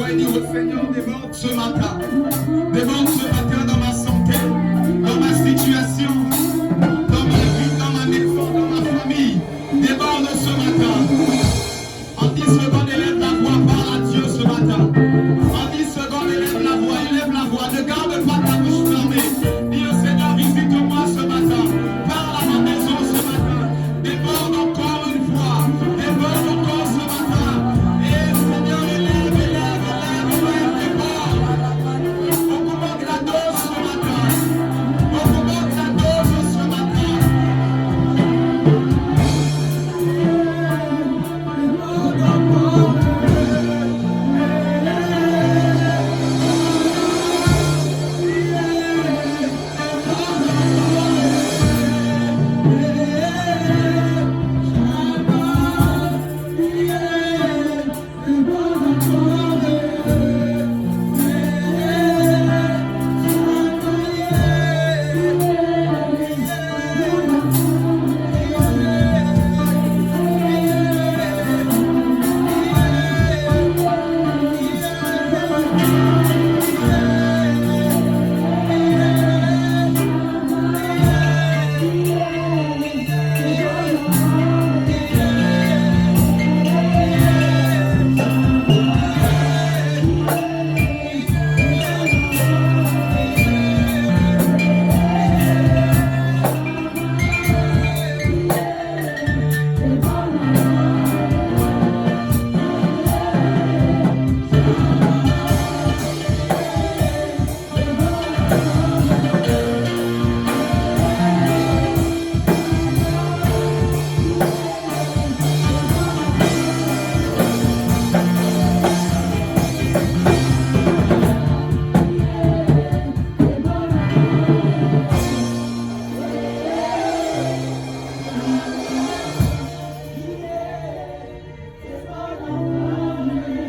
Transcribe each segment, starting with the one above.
et dire au Seigneur, déborde ce matin. Déborde ce matin dans ma santé, dans ma situation, dans ma vie, dans ma maison, dans ma famille. Déborde ce matin. En 10 secondes, élève la voix, parle à Dieu ce matin. En 10 secondes, élève la voix, ne garde pas ta bouche fermée. Dis au Seigneur, visite-moi ce matin. Parle à ma maison ce matin. Déborde encore une fois. Déborde encore ce matin. Et Seigneur, élève, déborde. On commande la dose ce matin. On commande la dose ce matin.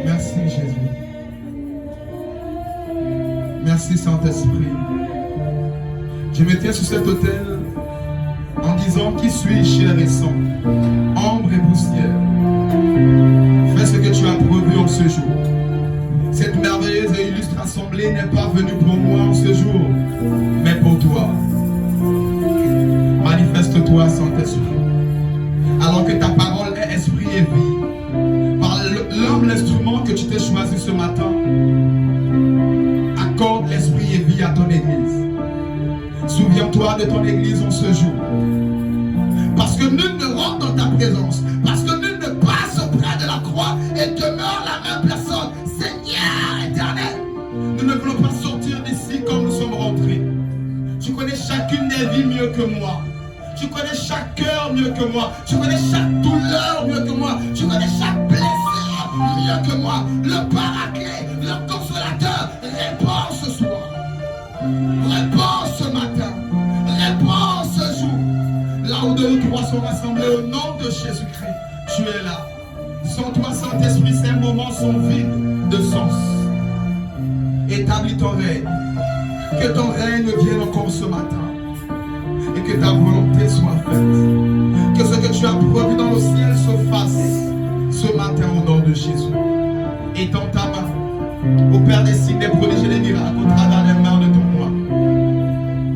Merci Jésus. Merci Saint-Esprit. Je me tiens sur cet autel en disant qui suis-je, chair et sang, ombre et poussière. Fais ce que tu as prévu en ce jour. Cette merveilleuse et illustre assemblée n'est pas venue pour moi en ce jour, mais pour toi. Manifeste-toi, Saint-Esprit. Alors que ta parole est esprit et vie. Par l'homme, l'instrument que tu t'es choisi ce matin, accorde l'esprit et vie à ton église. Souviens-toi de ton église en ce jour. Parce que nul ne rentre dans ta présence. Parce que nul ne passe auprès de la croix et demeure la même personne. Seigneur éternel, nous ne voulons pas sortir d'ici comme nous sommes rentrés. Tu connais chacune des vies mieux que moi. Tu connais chaque cœur mieux que moi. Tu connais chaque douleur mieux que moi. Tu connais chaque blessure mieux que moi. Le paraclet, le consolateur, réponds ce soir. Réponds ce matin. Réponds ce jour. Là où deux ou trois sont rassemblés au nom de Jésus-Christ, tu es là. Sans toi, Saint-Esprit, ces moments sont vides de sens. Établis ton règne. Que ton règne vienne encore ce matin. Et que ta volonté soit faite. Que ce que tu as prévu dans le ciel se fasse ce matin au nom de Jésus. Étends ta main au Père des signes, des prodiges et des miracles au travers des mains de ton roi.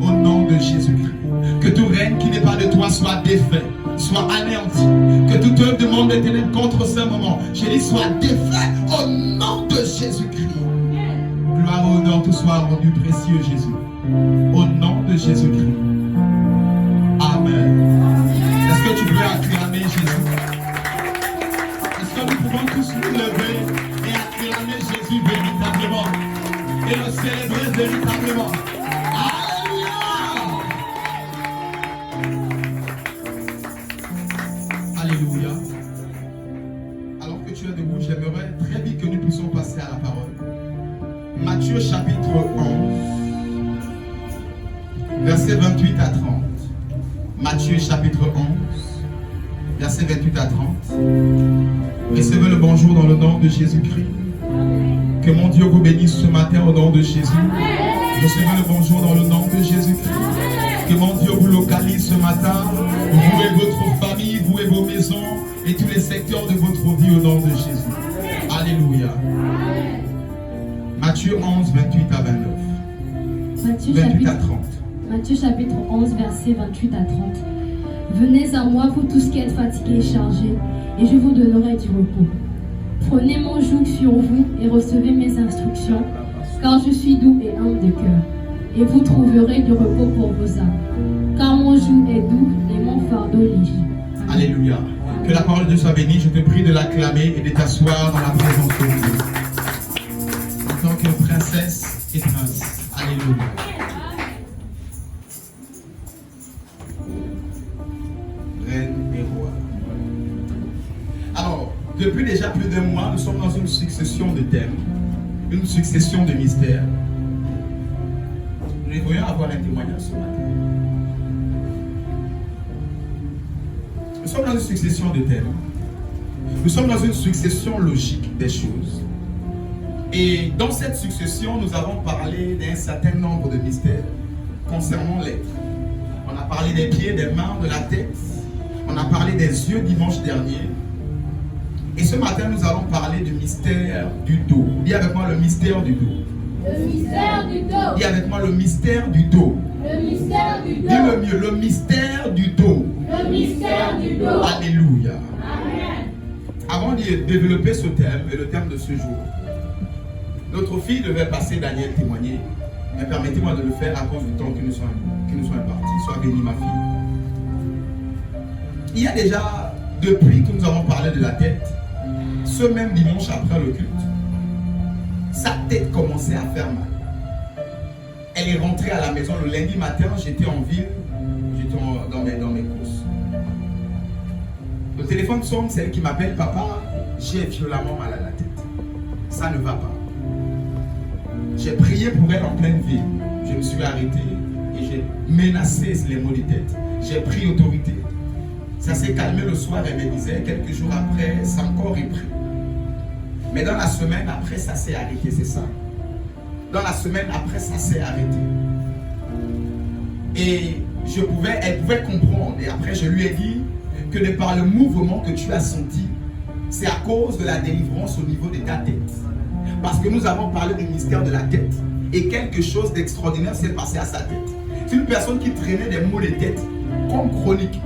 Au nom de Jésus-Christ. Que tout règne qui n'est pas de toi soit défait, soit anéanti. Que toute œuvre de monde des ténèbres contre ce moment, je dis, soit défait au nom de Jésus-Christ. Gloire et honneur, tout soit rendu précieux, Jésus. Au nom de Jésus-Christ. Amen. Est-ce que tu peux acclamer Jésus? Est-ce que nous pouvons tous nous lever et acclamer Jésus véritablement et le célébrer véritablement? Alléluia! Alléluia. Alors que tu es debout, j'aimerais très vite que nous puissions passer à la parole. Matthieu chapitre 11, versets 28 à 30. Matthieu chapitre 11, versets 28 à 30. Recevez le bonjour dans le nom de Jésus-Christ. Que mon Dieu vous bénisse ce matin au nom de Jésus. Recevez le bonjour dans le nom de Jésus-Christ. Que mon Dieu vous localise ce matin, vous et votre famille, vous et vos maisons, et tous les secteurs de votre vie au nom de Jésus. Alléluia. Matthieu 11, 28 à 29. Matthieu chapitre 11, versets 28 à 30. Venez à moi, vous tous qui êtes fatigués et chargés, et je vous donnerai du repos. Prenez mon joug sur vous et recevez mes instructions, car je suis doux et humble de cœur, et vous trouverez du repos pour vos âmes. Car mon joug est doux et mon fardeau léger. Alléluia. Que la parole de Dieu soit bénie. Je te prie de l'acclamer et de t'asseoir dans la présence de Dieu. En tant que princesse et prince. Alléluia. Reine et roi. Alors, depuis déjà plus d'un mois, nous sommes dans une succession de thèmes, une succession de mystères. Nous devrions avoir un témoignage ce matin. Nous sommes dans une succession de thèmes. Nous sommes dans une succession logique des choses. Et dans cette succession, nous avons parlé d'un certain nombre de mystères concernant l'être. On a parlé des pieds, des mains, de la tête. On a parlé des yeux dimanche dernier. Et ce matin, nous allons parler du mystère du dos. Dis avec moi le mystère du dos. Le mystère du dos. Dis avec moi le mystère du dos. Le mystère du dos. Dis-le mieux, le mystère du dos. Le mystère du dos. Alléluia. Amen. Avant de développer ce thème et le thème de ce jour, notre fille devait passer Daniel témoigner. Mais permettez-moi de le faire à cause du temps qui nous soit imparti. Sois bénie, ma fille. Il y a déjà, depuis que nous avons parlé de la tête, ce même dimanche après le culte, sa tête commençait à faire mal. Elle est rentrée à la maison le lundi matin, j'étais en ville, j'étais dans mes courses. Le téléphone sonne, c'est elle qui m'appelle, papa, j'ai violemment mal à la tête. Ça ne va pas. J'ai prié pour elle en pleine ville. Je me suis arrêté et j'ai menacé les maux de tête. J'ai pris autorité. Ça s'est calmé le soir, elle me disait, quelques jours après, ça a encore repris. Mais dans la semaine après, ça s'est arrêté, c'est ça. Dans la semaine après, ça s'est arrêté. Et elle pouvait comprendre. Et après, je lui ai dit que de par le mouvement que tu as senti, c'est à cause de la délivrance au niveau de ta tête. Parce que nous avons parlé du mystère de la tête. Et quelque chose d'extraordinaire s'est passé à sa tête. C'est une personne qui traînait des maux de tête, comme chronique.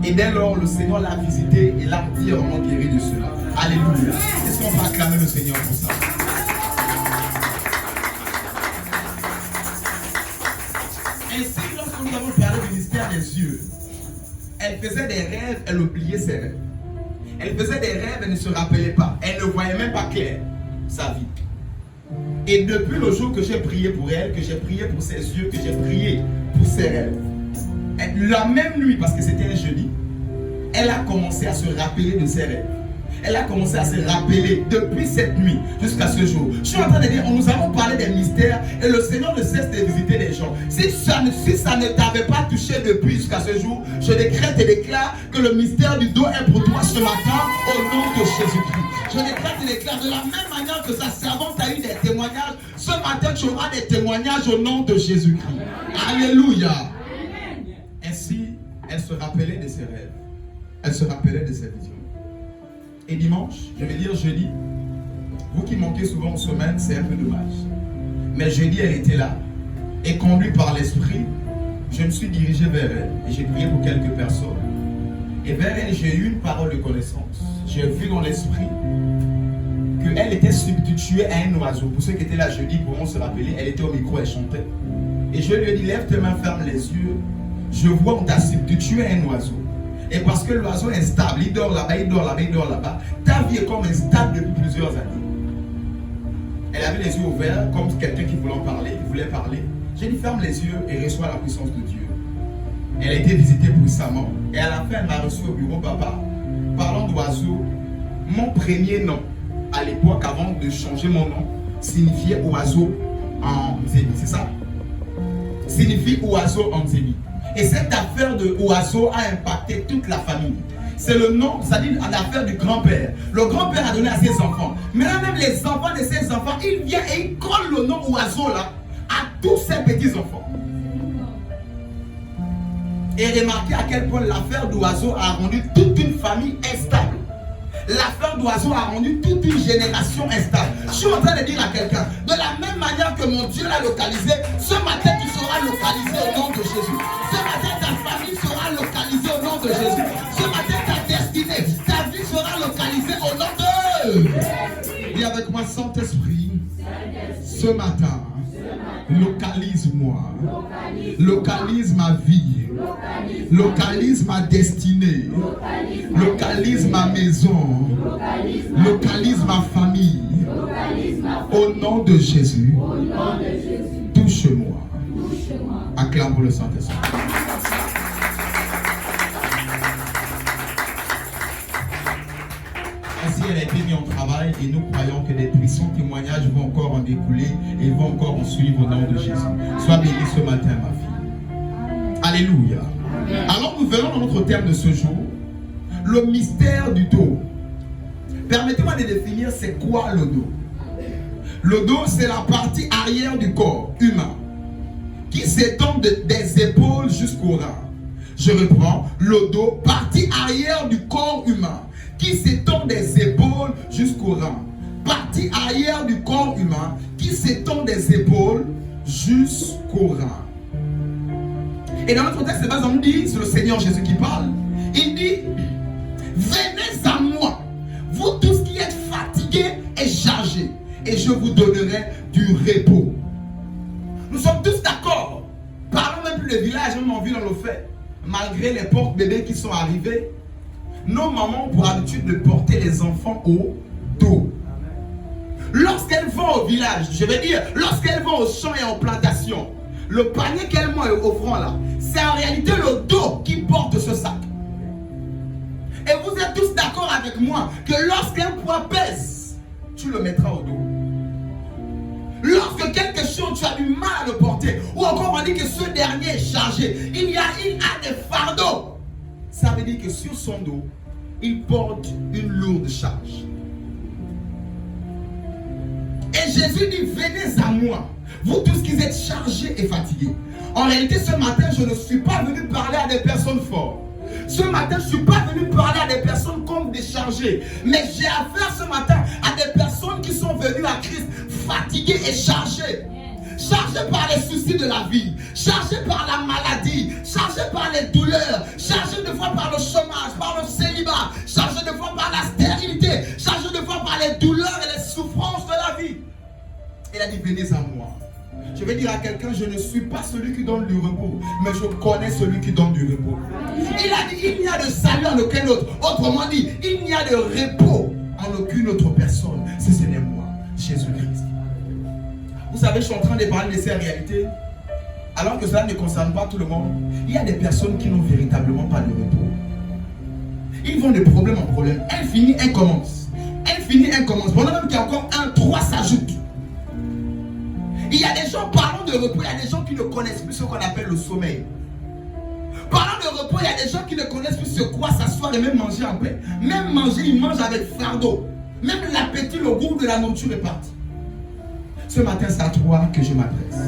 Et dès lors, le Seigneur l'a visité et l'a entièrement guéri de cela. Alléluia. Est-ce qu'on peut acclamer le Seigneur pour ça? Ainsi, lorsque nous avons parlé du mystère des yeux, elle faisait des rêves, elle oubliait ses rêves. Elle faisait des rêves, elle ne se rappelait pas. Elle ne voyait même pas clair sa vie. Et depuis le jour que j'ai prié pour elle, que j'ai prié pour ses yeux, que j'ai prié pour ses rêves, la même nuit, parce que c'était un jeudi, elle a commencé à se rappeler de ses rêves. Elle a commencé à se rappeler depuis cette nuit jusqu'à ce jour. Je suis en train de dire, nous avons parlé des mystères et le Seigneur ne cesse de visiter les gens. Si ça ne t'avait pas touché depuis jusqu'à ce jour, je décrète et déclare que le mystère du dos est pour toi ce matin au nom de Jésus-Christ. Je décrète et déclare de la même manière que sa servante a eu des témoignages. Ce matin, tu auras des témoignages au nom de Jésus-Christ. Alléluia. Ainsi, elle se rappelait de ses rêves. Elle se rappelait de ses visions. Et dimanche, je vais dire jeudi, vous qui manquez souvent en semaine, c'est un peu dommage. Mais jeudi, elle était là. Et conduit par l'esprit, je me suis dirigé vers elle. Et j'ai prié pour quelques personnes. Et vers elle, j'ai eu une parole de connaissance. J'ai vu dans l'esprit qu'elle était substituée à un oiseau. Pour ceux qui étaient là jeudi, pourront se rappeler, elle était au micro, elle chantait. Et je lui ai dit, lève tes mains, ferme les yeux. Je vois qu'on t'a substitué à un oiseau. Et parce que l'oiseau est instable, il dort là-bas, il dort là-bas, il dort là-bas. Ta vie est comme instable depuis plusieurs années. Elle avait les yeux ouverts, comme quelqu'un qui voulait en parler, qui voulait parler. J'ai dit, ferme les yeux et reçois la puissance de Dieu. Elle a été visitée puissamment. Et à la fin, elle m'a reçu au bureau, papa. Parlant d'oiseau, mon premier nom, à l'époque, avant de changer mon nom, signifiait oiseau en zénith. C'est ça? Signifie oiseau en zénith. Et cette affaire de oiseau a impacté toute la famille. C'est le nom, c'est-à-dire l'affaire du grand-père. Le grand-père a donné à ses enfants. Maintenant, même les enfants de ses enfants, il vient et il colle le nom oiseau là à tous ses petits-enfants. Et remarquez à quel point l'affaire d'oiseau a rendu toute une famille instable. la fleur d'oiseau a rendu toute une génération instable. Je suis en train de dire à quelqu'un, de la même manière que mon Dieu l'a localisé, ce matin tu seras localisé au nom de Jésus. Ce matin ta famille sera localisée au nom de Jésus. Ce matin ta destinée, ta vie sera localisée au nom de... Dis avec moi, Saint-Esprit, ce matin, localise-moi, localise ma vie, localise ma destinée, localise ma maison, localise ma famille. Au nom de Jésus, touche-moi. Acclame pour le Saint-Esprit. Ainsi, elle a été mise en travail et nous croyons que des puissants témoignages vont encore en découler et vont encore en suivre au nom de Jésus. Sois béni ce matin, ma fille. Alléluia. Alors nous verrons dans notre terme de ce jour le mystère du dos. Permettez-moi de définir c'est quoi le dos. Le dos, c'est la partie arrière du corps humain qui s'étend des épaules jusqu'au rein. Je reprends, le dos, partie arrière du corps humain qui s'étend des épaules jusqu'au rein. Partie arrière du corps humain qui s'étend des épaules jusqu'au rein. Et dans notre texte, on nous dit, c'est le Seigneur Jésus qui parle. Il dit, venez à moi, vous tous qui êtes fatigués et chargés, et je vous donnerai du repos. Nous sommes tous d'accord. Parlons même plus de village, même en ville on le fait. Malgré les portes-bébés qui sont arrivés, nos mamans ont pour habitude de porter les enfants au dos. Lorsqu'elles vont au village, je veux dire, lorsqu'elles vont au champ et en plantation, le panier qu'elles m'ont offrant là, c'est en réalité le dos qui porte ce sac. Et vous êtes tous d'accord avec moi que lorsqu'un poids pèse, tu le mettras au dos. Lorsque quelque chose tu as du mal à le porter, ou encore on dit que ce dernier est chargé, il a des fardeaux. Ça veut dire que sur son dos, il porte une lourde charge. Et Jésus dit, venez à moi, vous tous qui êtes chargés et fatigués. En réalité, ce matin, je ne suis pas venu parler à des personnes fortes. Ce matin, je ne suis pas venu parler à des personnes comme des chargés. Mais j'ai affaire ce matin à des personnes qui sont venues à Christ fatiguées et chargées. Chargées par les soucis de la vie, chargées par la maladie, chargées par les douleurs, chargées de fois par le chômage, par le célibat, chargées de fois par la stérilité, chargées de fois par les douleurs et les souffrances de la vie. Il a dit, venez à moi. Je vais dire à quelqu'un, je ne suis pas celui qui donne du repos, mais je connais celui qui donne du repos. Il a dit, il n'y a de salut en aucun autre. Autrement dit, il n'y a de repos en aucune autre personne, si ce n'est moi, Jésus-Christ. Vous savez, je suis en train de parler de ces réalités, alors que cela ne concerne pas tout le monde. Il y a des personnes qui n'ont véritablement pas de repos. Ils vont de problème en problème. Un finit, un commence. Un finit, un commence. Pendant même qu'il y a encore un, trois s'ajoutent. Il y a des gens, parlant de repos, il y a des gens qui ne connaissent plus ce qu'on appelle le sommeil. Parlant de repos, il y a des gens qui ne connaissent plus ce quoi s'asseoir et même manger en paix. Même manger, ils mangent avec fardeau. Même l'appétit, le goût de la nourriture est parti. Ce matin, c'est à toi que je m'adresse.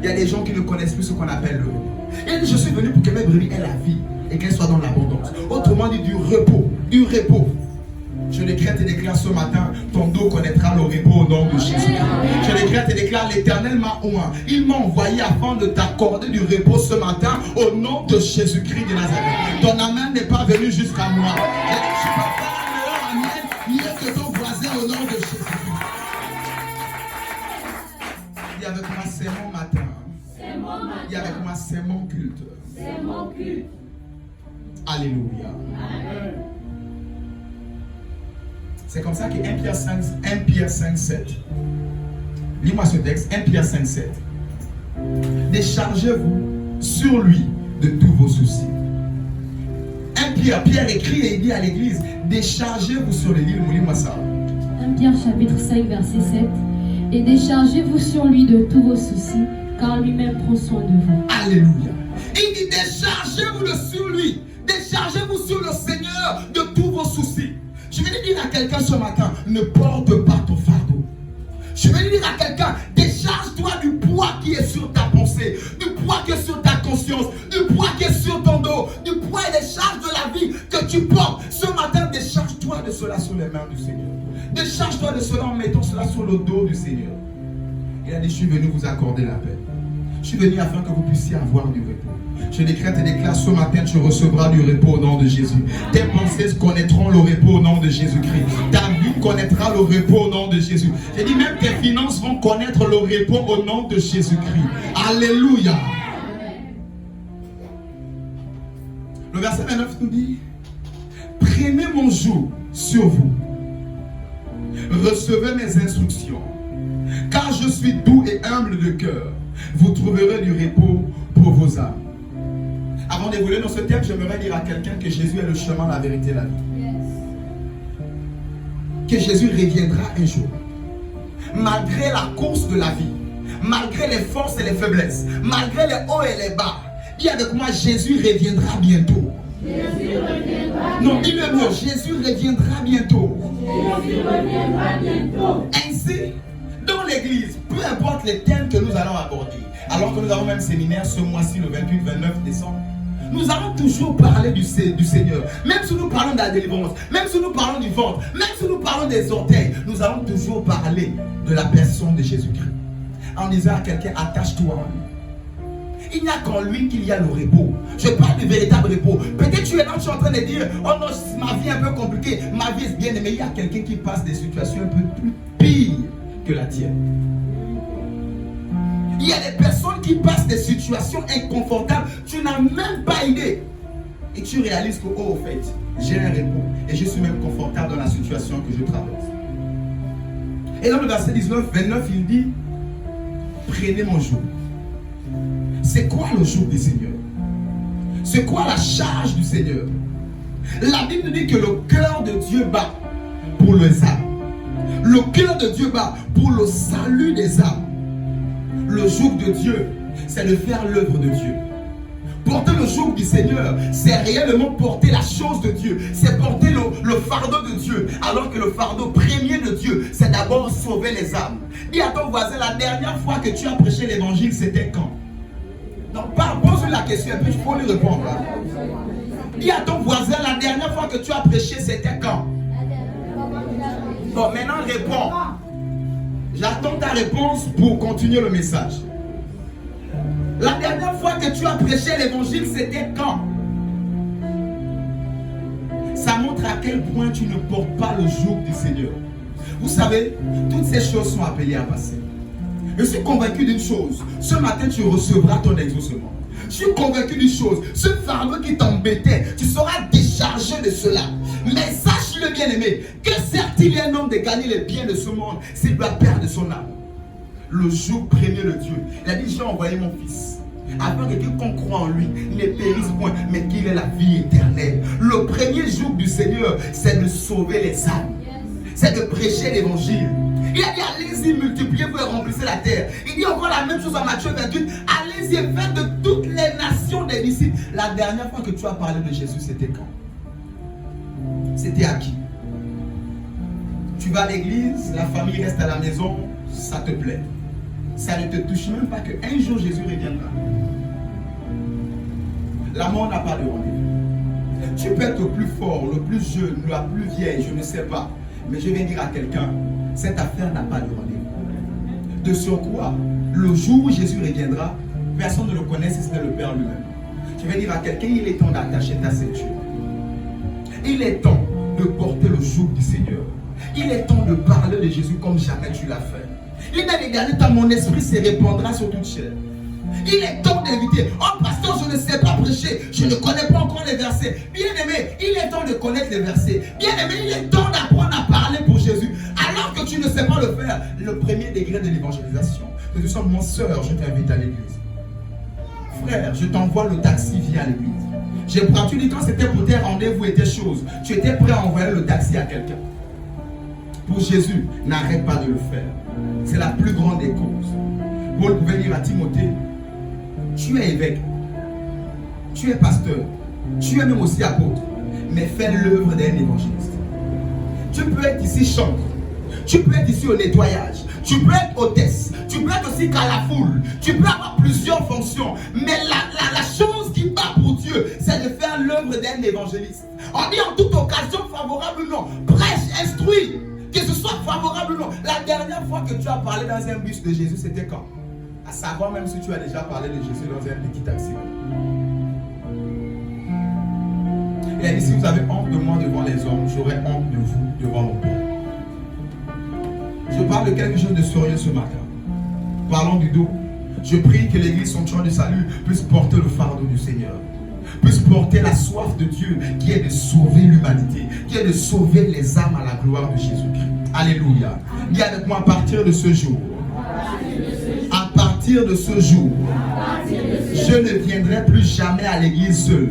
Il y a des gens qui ne connaissent plus ce qu'on appelle le repos. Et je suis venu pour que mes brebis aient la vie et qu'elles soient dans l'abondance. Autrement dit, du repos. Du repos. Je décrète et déclare ce matin, ton dos connaîtra le repos au nom de Jésus. Je décrète et déclare, l'Éternel m'a oint. Il m'a envoyé afin de t'accorder du repos ce matin au nom de Jésus-Christ de Nazareth. Ton amen n'est pas venu jusqu'à moi. Je ne suis pas faire un meilleur amen mieux que ton voisin au nom de Jésus. Dis avec moi, c'est mon matin. C'est mon matin. Dis avec moi, c'est mon culte. C'est mon culte. Alléluia. Amen. C'est comme ça que 1 Pierre 5, 7. Lis-moi ce texte, 1 Pierre 5, 7. Déchargez-vous sur lui de tous vos soucis. 1 Pierre écrit et il dit à l'église, déchargez-vous sur lui. Lis-moi ça. 1 Pierre chapitre 5 verset 7. Et déchargez-vous sur lui de tous vos soucis, car lui-même prend soin de vous. Alléluia. Il dit déchargez-vous sur lui. Déchargez-vous sur le Seigneur de tous vos soucis. Je vais dire à quelqu'un ce matin, ne porte pas ton fardeau. Je vais dire à quelqu'un, décharge-toi du poids qui est sur ta pensée, du poids qui est sur ta conscience, du poids qui est sur ton dos, du poids et des charges de la vie que tu portes. Ce matin, décharge-toi de cela sur les mains du Seigneur. Décharge-toi de cela en mettant cela sur le dos du Seigneur. Il a dit, je suis venu vous accorder la paix. Je suis venu afin que vous puissiez avoir du repos. Je décrète et déclare ce matin, tu recevras du repos au nom de Jésus. Tes pensées connaîtront le repos au nom de Jésus-Christ. Ta vie connaîtra le repos au nom de Jésus. J'ai dit, même tes finances vont connaître le repos au nom de Jésus-Christ. Alléluia. Le verset 29 nous dit, prenez mon joug sur vous. Recevez mes instructions. Car je suis doux et humble de cœur. Vous trouverez du repos pour vos âmes. Avant d'évoluer dans ce thème, j'aimerais dire à quelqu'un que Jésus est le chemin, la vérité et la vie. Que Jésus reviendra un jour. Malgré la course de la vie, malgré les forces et les faiblesses, malgré les hauts et les bas, dis avec moi, Jésus reviendra bientôt. Jésus reviendra. Non, dis-le-moi, Jésus reviendra bientôt. Jésus reviendra bientôt. Ainsi, dans l'église, peu importe les thèmes que nous allons aborder, alors que nous avons même séminaire ce mois-ci, le 28-29 décembre, nous allons toujours parler du Seigneur. Même si nous parlons de la délivrance, même si nous parlons du ventre, même si nous parlons des orteils, nous allons toujours parler de la personne de Jésus-Christ. En disant à quelqu'un, attache-toi à lui. Il n'y a qu'en lui qu'il y a le repos. Je parle du véritable repos. Peut-être tu es là, tu es en train de dire, oh non, ma vie est un peu compliquée, ma vie est bien, mais il y a quelqu'un qui passe des situations un peu plus pires que la tienne. Il y a des personnes qui passent des situations inconfortables, tu n'as même pas idée. Et tu réalises que, oh, au fait, j'ai un repos et je suis même confortable dans la situation que je traverse. Et dans le verset 29, il dit, prenez mon joug. C'est quoi le joug du Seigneur? C'est quoi la charge du Seigneur? La Bible dit que le cœur de Dieu bat pour les âmes. Le cœur de Dieu bat pour le salut des âmes. Le joug de Dieu, c'est de faire l'œuvre de Dieu. Porter le joug du Seigneur, c'est réellement porter la chose de Dieu. C'est porter le fardeau de Dieu. Alors que le fardeau premier de Dieu, c'est d'abord sauver les âmes. Dis à ton voisin, la dernière fois que tu as prêché l'évangile, c'était quand? Non, pose-lui la question, et puis il faut lui répondre. Hein? Dis à ton voisin, la dernière fois que tu as prêché, c'était quand? Bon, maintenant réponds. J'attends ta réponse pour continuer le message. La dernière fois que tu as prêché l'évangile, c'était quand? Ça montre à quel point tu ne portes pas le joug du Seigneur. Vous savez, toutes ces choses sont appelées à passer. Je suis convaincu d'une chose. Ce matin, tu recevras ton exaucement. Je suis convaincu d'une chose. Ce fardeau qui t'embêtait, tu seras déchargé de cela. Mais sache-le, bien-aimé, que sert-il un homme de gagner les biens de ce monde s'il doit perdre son âme? Le jour premier de Dieu, il a dit, j'ai envoyé mon fils afin que quiconque croit en lui ne périsse point, mais qu'il ait la vie éternelle. Le premier jour du Seigneur, c'est de sauver les âmes. C'est de prêcher l'évangile. Il a dit, allez-y, multipliez-vous et remplissez la terre. Il dit encore la même chose en Matthieu 28. Allez-y et faites de toutes les nations des disciples. La dernière fois que tu as parlé de Jésus, c'était quand? C'était à qui? Tu vas à l'église, la famille reste à la maison, ça te plaît. Ça ne te touche même pas qu'un jour Jésus reviendra. La mort n'a pas de rendez-vous. Tu peux être le plus fort, le plus jeune, la plus vieille, je ne sais pas. Mais je vais dire à quelqu'un, cette affaire n'a pas de rendez-vous. De surcroît, le jour où Jésus reviendra, personne ne le connaît si ce n'est le Père lui-même. Je vais dire à quelqu'un, il est temps d'attacher ta ceinture. Il est temps de porter le joug du Seigneur. Il est temps de parler de Jésus comme jamais tu l'as fait. Il est dans les derniers temps, mon esprit se répandra sur toute chair. Il est temps d'éviter. Oh pasteur, je ne sais pas prêcher. Je ne connais pas encore les versets. Bien aimé, il est temps de connaître les versets. Bien aimé, il est temps d'apprendre à parler pour Jésus. Alors que tu ne sais pas le faire, le premier degré de l'évangélisation. Que tu sois mon soeur, je t'invite à l'église. Frère, je t'envoie le taxi, viens à l'église. J'ai pris du temps, c'était pour tes rendez-vous et tes choses. Tu étais prêt à envoyer le taxi à quelqu'un. Pour Jésus, n'arrête pas de le faire. C'est la plus grande des causes. Paul pouvait dire à Timothée, tu es évêque, tu es pasteur, tu es même aussi apôtre, mais fais l'œuvre d'un évangéliste. Tu peux être ici chantre, tu peux être ici au nettoyage, tu peux être hôtesse, tu peux être aussi foule, tu peux avoir plusieurs fonctions, mais la chose qui bat pour Dieu, c'est de faire l'œuvre d'un évangéliste. On dit en toute occasion favorable ou non, prêche favorablement. La dernière fois que tu as parlé dans un bus de Jésus, c'était quand? À savoir même si tu as déjà parlé de Jésus dans un petit taxi. Il a dit, si vous avez honte de moi devant les hommes, j'aurai honte de vous devant mon Père. Je parle de quelque chose de sérieux ce matin. Parlons du dos. Je prie que l'église Sanctuaire du Salut puisse porter le fardeau du Seigneur, puisse porter la soif de Dieu qui est de sauver l'humanité, qui est de sauver les âmes à la gloire de Jésus-Christ. Alléluia. Dis avec moi, à partir de ce jour, à partir de ce jour, je ne viendrai plus jamais à l'église seul.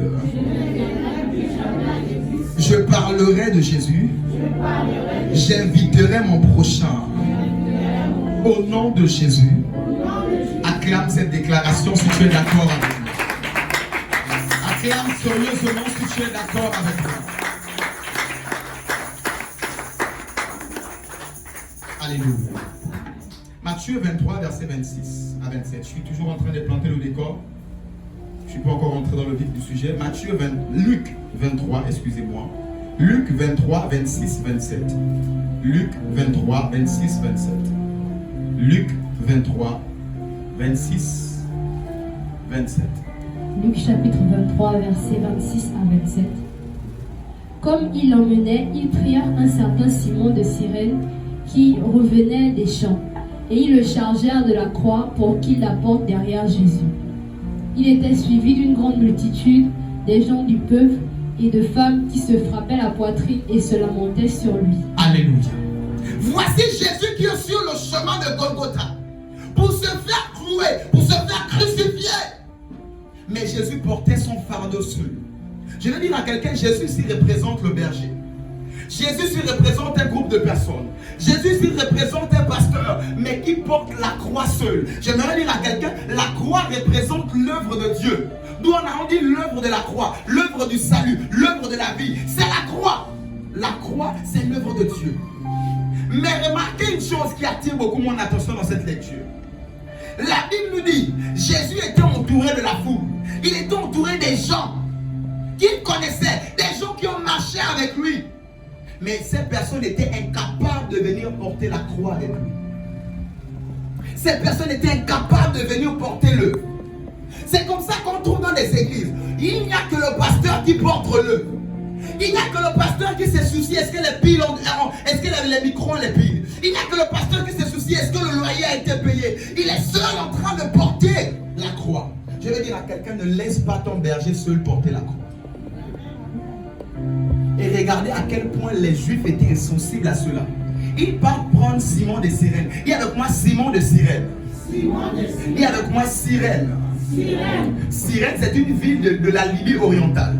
Je parlerai de Jésus. J'inviterai mon prochain. Au nom de Jésus. Acclame cette déclaration si tu es d'accord avec moi. Acclame sérieusement si tu es d'accord avec moi. Alléluia. Matthieu 23, verset 26 à 27. Je suis toujours en train de planter le décor. Je ne suis pas encore rentré dans le vif du sujet. Luc 23, excusez-moi. Luc 23, 26, 27. Luc 23, 26, 27. Luc 23, 26, 27. Luc chapitre 23, versets 26 à 27. Comme ils l'emmenaient, ils prirent un certain Simon de Cyrène qui revenait des champs, et ils le chargèrent de la croix pour qu'il la porte derrière Jésus. Il était suivi d'une grande multitude, des gens du peuple et de femmes qui se frappaient la poitrine et se lamentaient sur lui. Alléluia. Voici Jésus qui est sur le chemin de Golgotha pour se faire clouer, pour se faire crucifier. Mais Jésus portait son fardeau seul. Je veux dire à quelqu'un, Jésus s'y représente le berger. Jésus s'y représente un groupe de personnes. Jésus s'y représente un pasteur, mais qui porte la croix seul. J'aimerais dire à quelqu'un, la croix représente l'œuvre de Dieu. D'où on a dit l'œuvre de la croix, l'œuvre du salut, l'œuvre de la vie. C'est la croix. La croix, c'est l'œuvre de Dieu. Mais remarquez une chose qui attire beaucoup mon attention dans cette lecture. La Bible nous dit, Jésus était entouré de la foule. Il était entouré des gens qu'il connaissait, des gens qui ont marché avec lui. Mais ces personnes étaient incapables de venir porter la croix avec lui. Ces personnes étaient incapables de venir porter l'œuvre. C'est comme ça qu'on trouve dans les églises. Il n'y a que le pasteur qui porte l'œuvre. Il n'y a que le pasteur qui se soucie, est-ce que les piles est-ce que les micros ont les piles. Il n'y a que le pasteur qui se soucie, est-ce que le loyer a été payé. Il est seul en train de porter la croix. Je veux dire à quelqu'un, ne laisse pas ton berger seul porter la croix. Et regardez à quel point les Juifs étaient insensibles à cela. Ils partent prendre Simon de Cyrène. Il y a avec moi Simon de Cyrène. Il y a avec moi Cyrène. Cyrène, c'est une ville de la Libye orientale.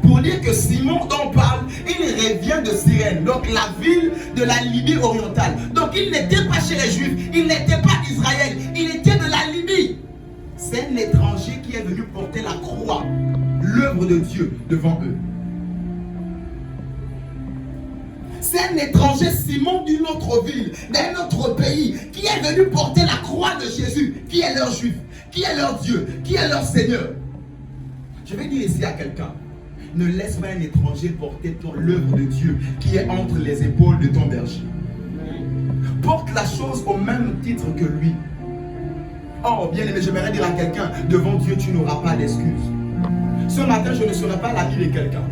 Pour dire que Simon dont on parle, il revient de Cyrène, donc la ville de la Libye orientale. Donc il n'était pas chez les Juifs, il n'était pas d'Israël, il était de la Libye. C'est un étranger qui est venu porter la croix, l'œuvre de Dieu devant eux. C'est un étranger, Simon, d'une autre ville, d'un autre pays, qui est venu porter la croix de Jésus, qui est leur juif, qui est leur Dieu, qui est leur Seigneur. Je vais dire ici à quelqu'un, ne laisse pas un étranger porter l'œuvre de Dieu qui est entre les épaules de ton berger. Porte la chose au même titre que lui. Oh, bien aimé, j'aimerais dire à quelqu'un, devant Dieu, tu n'auras pas d'excuses. Ce matin, je ne serai pas l'ami de quelqu'un,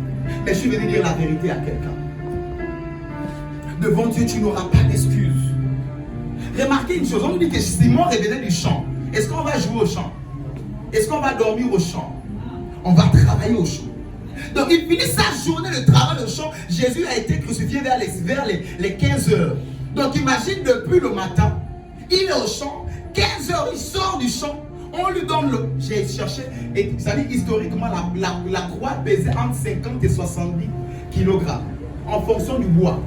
mais je suis venu dire la vérité à quelqu'un. Devant Dieu, tu n'auras pas d'excuses. Remarquez une chose, on nous dit que Simon revenait du champ. Est-ce qu'on va jouer au champ? Est-ce qu'on va dormir au champ? On va travailler au champ. Donc il finit sa journée de travail au champ. Jésus a été crucifié vers les 15 heures. Donc imagine depuis le matin, il est au champ, 15 heures, il sort du champ. On lui donne le... J'ai cherché, et vous savez, historiquement, la croix pesait entre 50 et 70 kg en fonction du bois.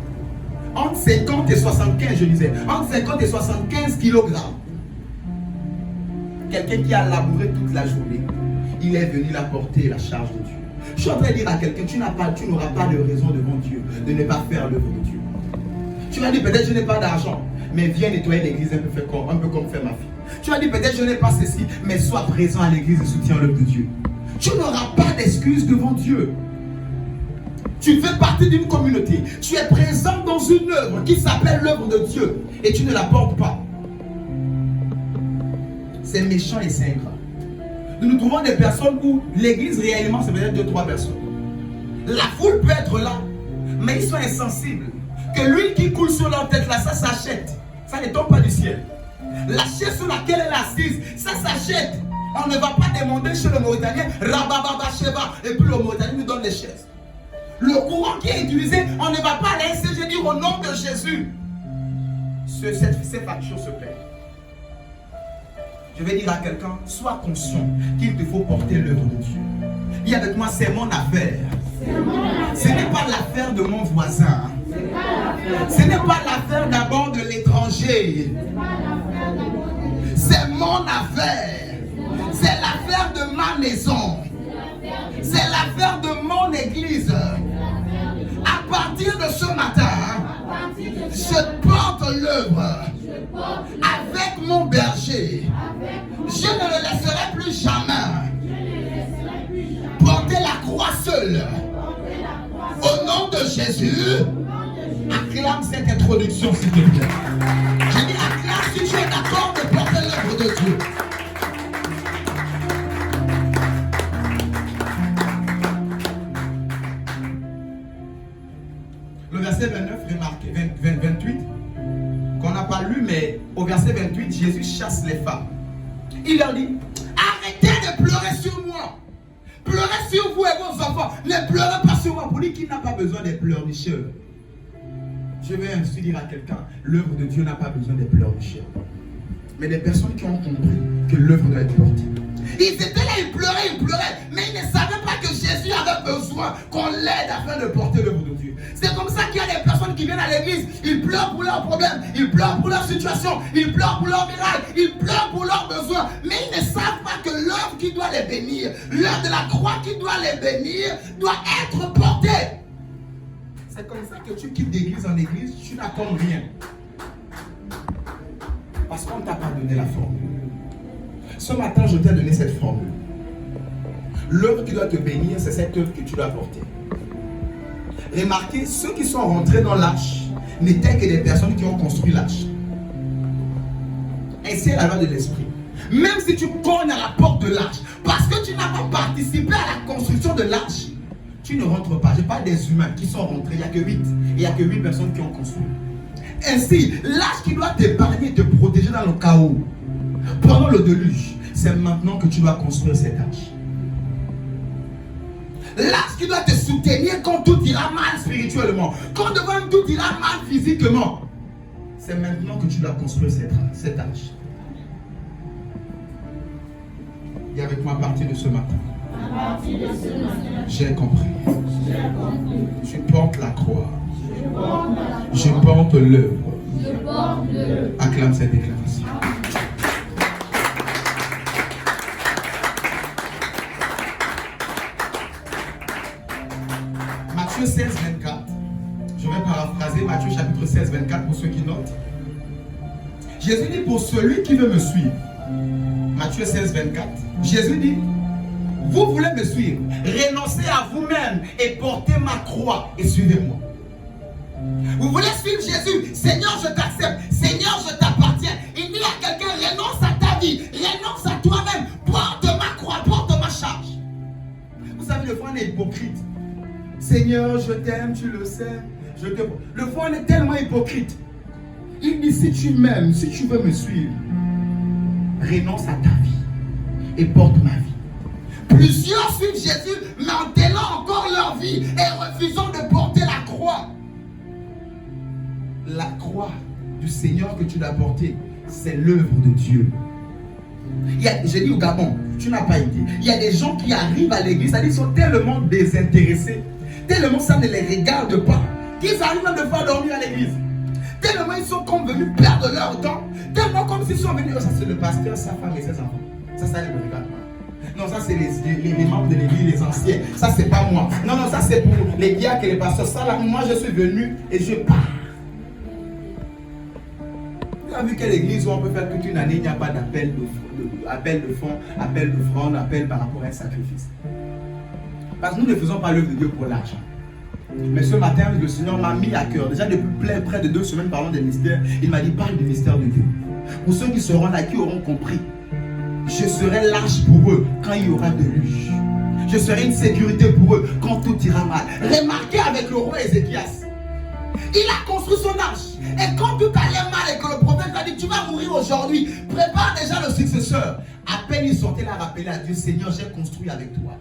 Entre 50 et 75, je disais. Entre 50 et 75 kg. Quelqu'un qui a labouré toute la journée, il est venu la porter, la charge de Dieu. Je suis en train de dire à quelqu'un, tu n'auras pas de raison devant Dieu de ne pas faire l'œuvre de Dieu. Tu vas dire, peut-être je n'ai pas d'argent, mais viens nettoyer l'église un peu comme fait ma fille. Tu vas dire, peut-être je n'ai pas ceci, mais sois présent à l'église et soutiens l'œuvre de Dieu. Tu n'auras pas d'excuses devant Dieu. Tu fais partie d'une communauté. Tu es présent dans une œuvre qui s'appelle l'œuvre de Dieu et tu ne la portes pas. C'est méchant et c'est ingrat. Nous trouvons des personnes où l'église réellement c'est peut-être 2-3 personnes. La foule peut être là, mais ils sont insensibles. Que l'huile qui coule sur leur tête là, ça s'achète. Ça ne tombe pas du ciel. La chaise sur laquelle elle est assise, ça s'achète. On ne va pas demander chez le Mauritanien, Rabababa Sheba, et puis le Mauritanien nous donne les chaises. Le courant qui est utilisé, on ne va pas à la SCG dire au nom de Jésus. Ces factures se paient. Je vais dire à quelqu'un, sois conscient qu'il te faut porter l'œuvre de Dieu. Dis avec moi, c'est mon affaire. Ce n'est pas l'affaire de mon voisin. Ce n'est pas l'affaire d'abord de l'étranger. C'est mon affaire. C'est l'affaire de ma maison. C'est l'affaire de mon église. À partir de ce matin, je porte l'œuvre avec mon berger. Je ne le laisserai plus jamais porter la croix seule. Au nom de Jésus, acclame cette introduction s'il te plaît. J'ai dit acclame si tu es d'accord de porter l'œuvre de Dieu. Le verset 29, remarquez, 28, qu'on n'a pas lu, mais au verset 28, Jésus chasse les femmes. Il leur dit, arrêtez de pleurer sur moi. Pleurez sur vous et vos enfants. Ne pleurez pas sur moi. Pour lui qui n'a pas besoin des pleurnicheurs. Je vais ainsi dire à quelqu'un, l'œuvre de Dieu n'a pas besoin des pleurnicheurs. Mais des personnes qui ont compris que l'œuvre doit être portée. Ils étaient là, ils pleuraient, mais ils ne savaient pas que Jésus avait besoin qu'on l'aide afin de porter l'œuvre de Dieu. C'est comme ça qu'il y a des personnes qui viennent à l'église, ils pleurent pour leurs problèmes, ils pleurent pour leur situation, ils pleurent pour leurs miracles, ils pleurent pour leurs besoins, mais ils ne savent pas que l'œuvre qui doit les bénir, l'œuvre de la croix qui doit les bénir, doit être portée. C'est comme ça que tu quittes d'église en église, tu n'attends rien. Parce qu'on ne t'a pas donné la formule. Ce matin, je t'ai donné cette formule. L'œuvre qui doit te bénir, c'est cette œuvre que tu dois porter. Remarquez, ceux qui sont rentrés dans l'arche n'étaient que des personnes qui ont construit l'arche. Ainsi est la loi de l'esprit. Même si tu cognes à la porte de l'arche, parce que tu n'as pas participé à la construction de l'arche, tu ne rentres pas. Je parle des humains qui sont rentrés, il n'y a que 8. Il n'y a que 8 personnes qui ont construit. Ainsi, l'arche qui doit t'épargner et te protéger dans le chaos, pendant le déluge, c'est maintenant que tu dois construire cette arche. L'arche qui doit te soutenir quand tout ira mal spirituellement, quand devant tout ira mal physiquement, c'est maintenant que tu dois construire cette arche. Et avec moi à partir de ce matin. J'ai compris. Je porte la croix. Je porte l'œuvre. Acclame cette déclaration. Matthieu 16, 24. Je vais paraphraser Matthieu chapitre 16, 24 pour ceux qui notent. Jésus dit pour celui qui veut me suivre. Matthieu 16, 24. Jésus dit, vous voulez me suivre, renoncez à vous-même et portez ma croix et suivez-moi. Vous voulez suivre Jésus, Seigneur je t'accepte, Seigneur je t'appartiens. Il dit à quelqu'un, renonce à ta vie, renonce à toi-même, porte ma croix, porte ma charge. Vous savez, le fois on est hypocrite. Seigneur je t'aime, tu le sais. Le fois on est tellement hypocrite. Il dit si tu m'aimes, si tu veux me suivre, renonce à ta vie et porte ma vie. Plusieurs suivent Jésus, mais en délant encore leur vie et refusant de porter la croix. La croix du Seigneur que tu dois porter, c'est l'œuvre de Dieu. J'ai dit au Gabon, tu n'as pas idée. Il y a des gens qui arrivent à l'église, c'est-à-dire ils sont tellement désintéressés, tellement ça ne les regarde pas, qu'ils arrivent même de faire dormir à l'église. Tellement ils sont comme venus perdre leur temps, tellement comme s'ils sont venus, ça c'est le pasteur, sa femme et ses enfants. Ça ne me regarde pas. Non, ça c'est les membres de l'église, les anciens. Ça c'est pas moi. Non, ça c'est pour les diacres et les pasteurs. Ça là, moi je suis venu et je pars. Vous avez vu quelle église où on peut faire toute une année, il n'y a pas d'appel de fonds, appel d'offrande, appel par rapport à un sacrifice. Parce que nous ne faisons pas l'œuvre de Dieu pour l'argent. Mais ce matin, le Seigneur m'a mis à cœur. Déjà depuis près de 2 semaines parlant des mystères, il m'a dit parle du mystère de Dieu. Pour ceux qui seront là, qui auront compris, je serai lâche pour eux quand il y aura de lui. Je serai une sécurité pour eux quand tout ira mal. Remarquez avec le roi Ézéchias, il a construit son arche. Et quand tout allait mal et que le prophète a dit tu vas mourir aujourd'hui, prépare déjà le successeur. À peine il sortait là, rappeler à Dieu, Seigneur, j'ai construit avec toi.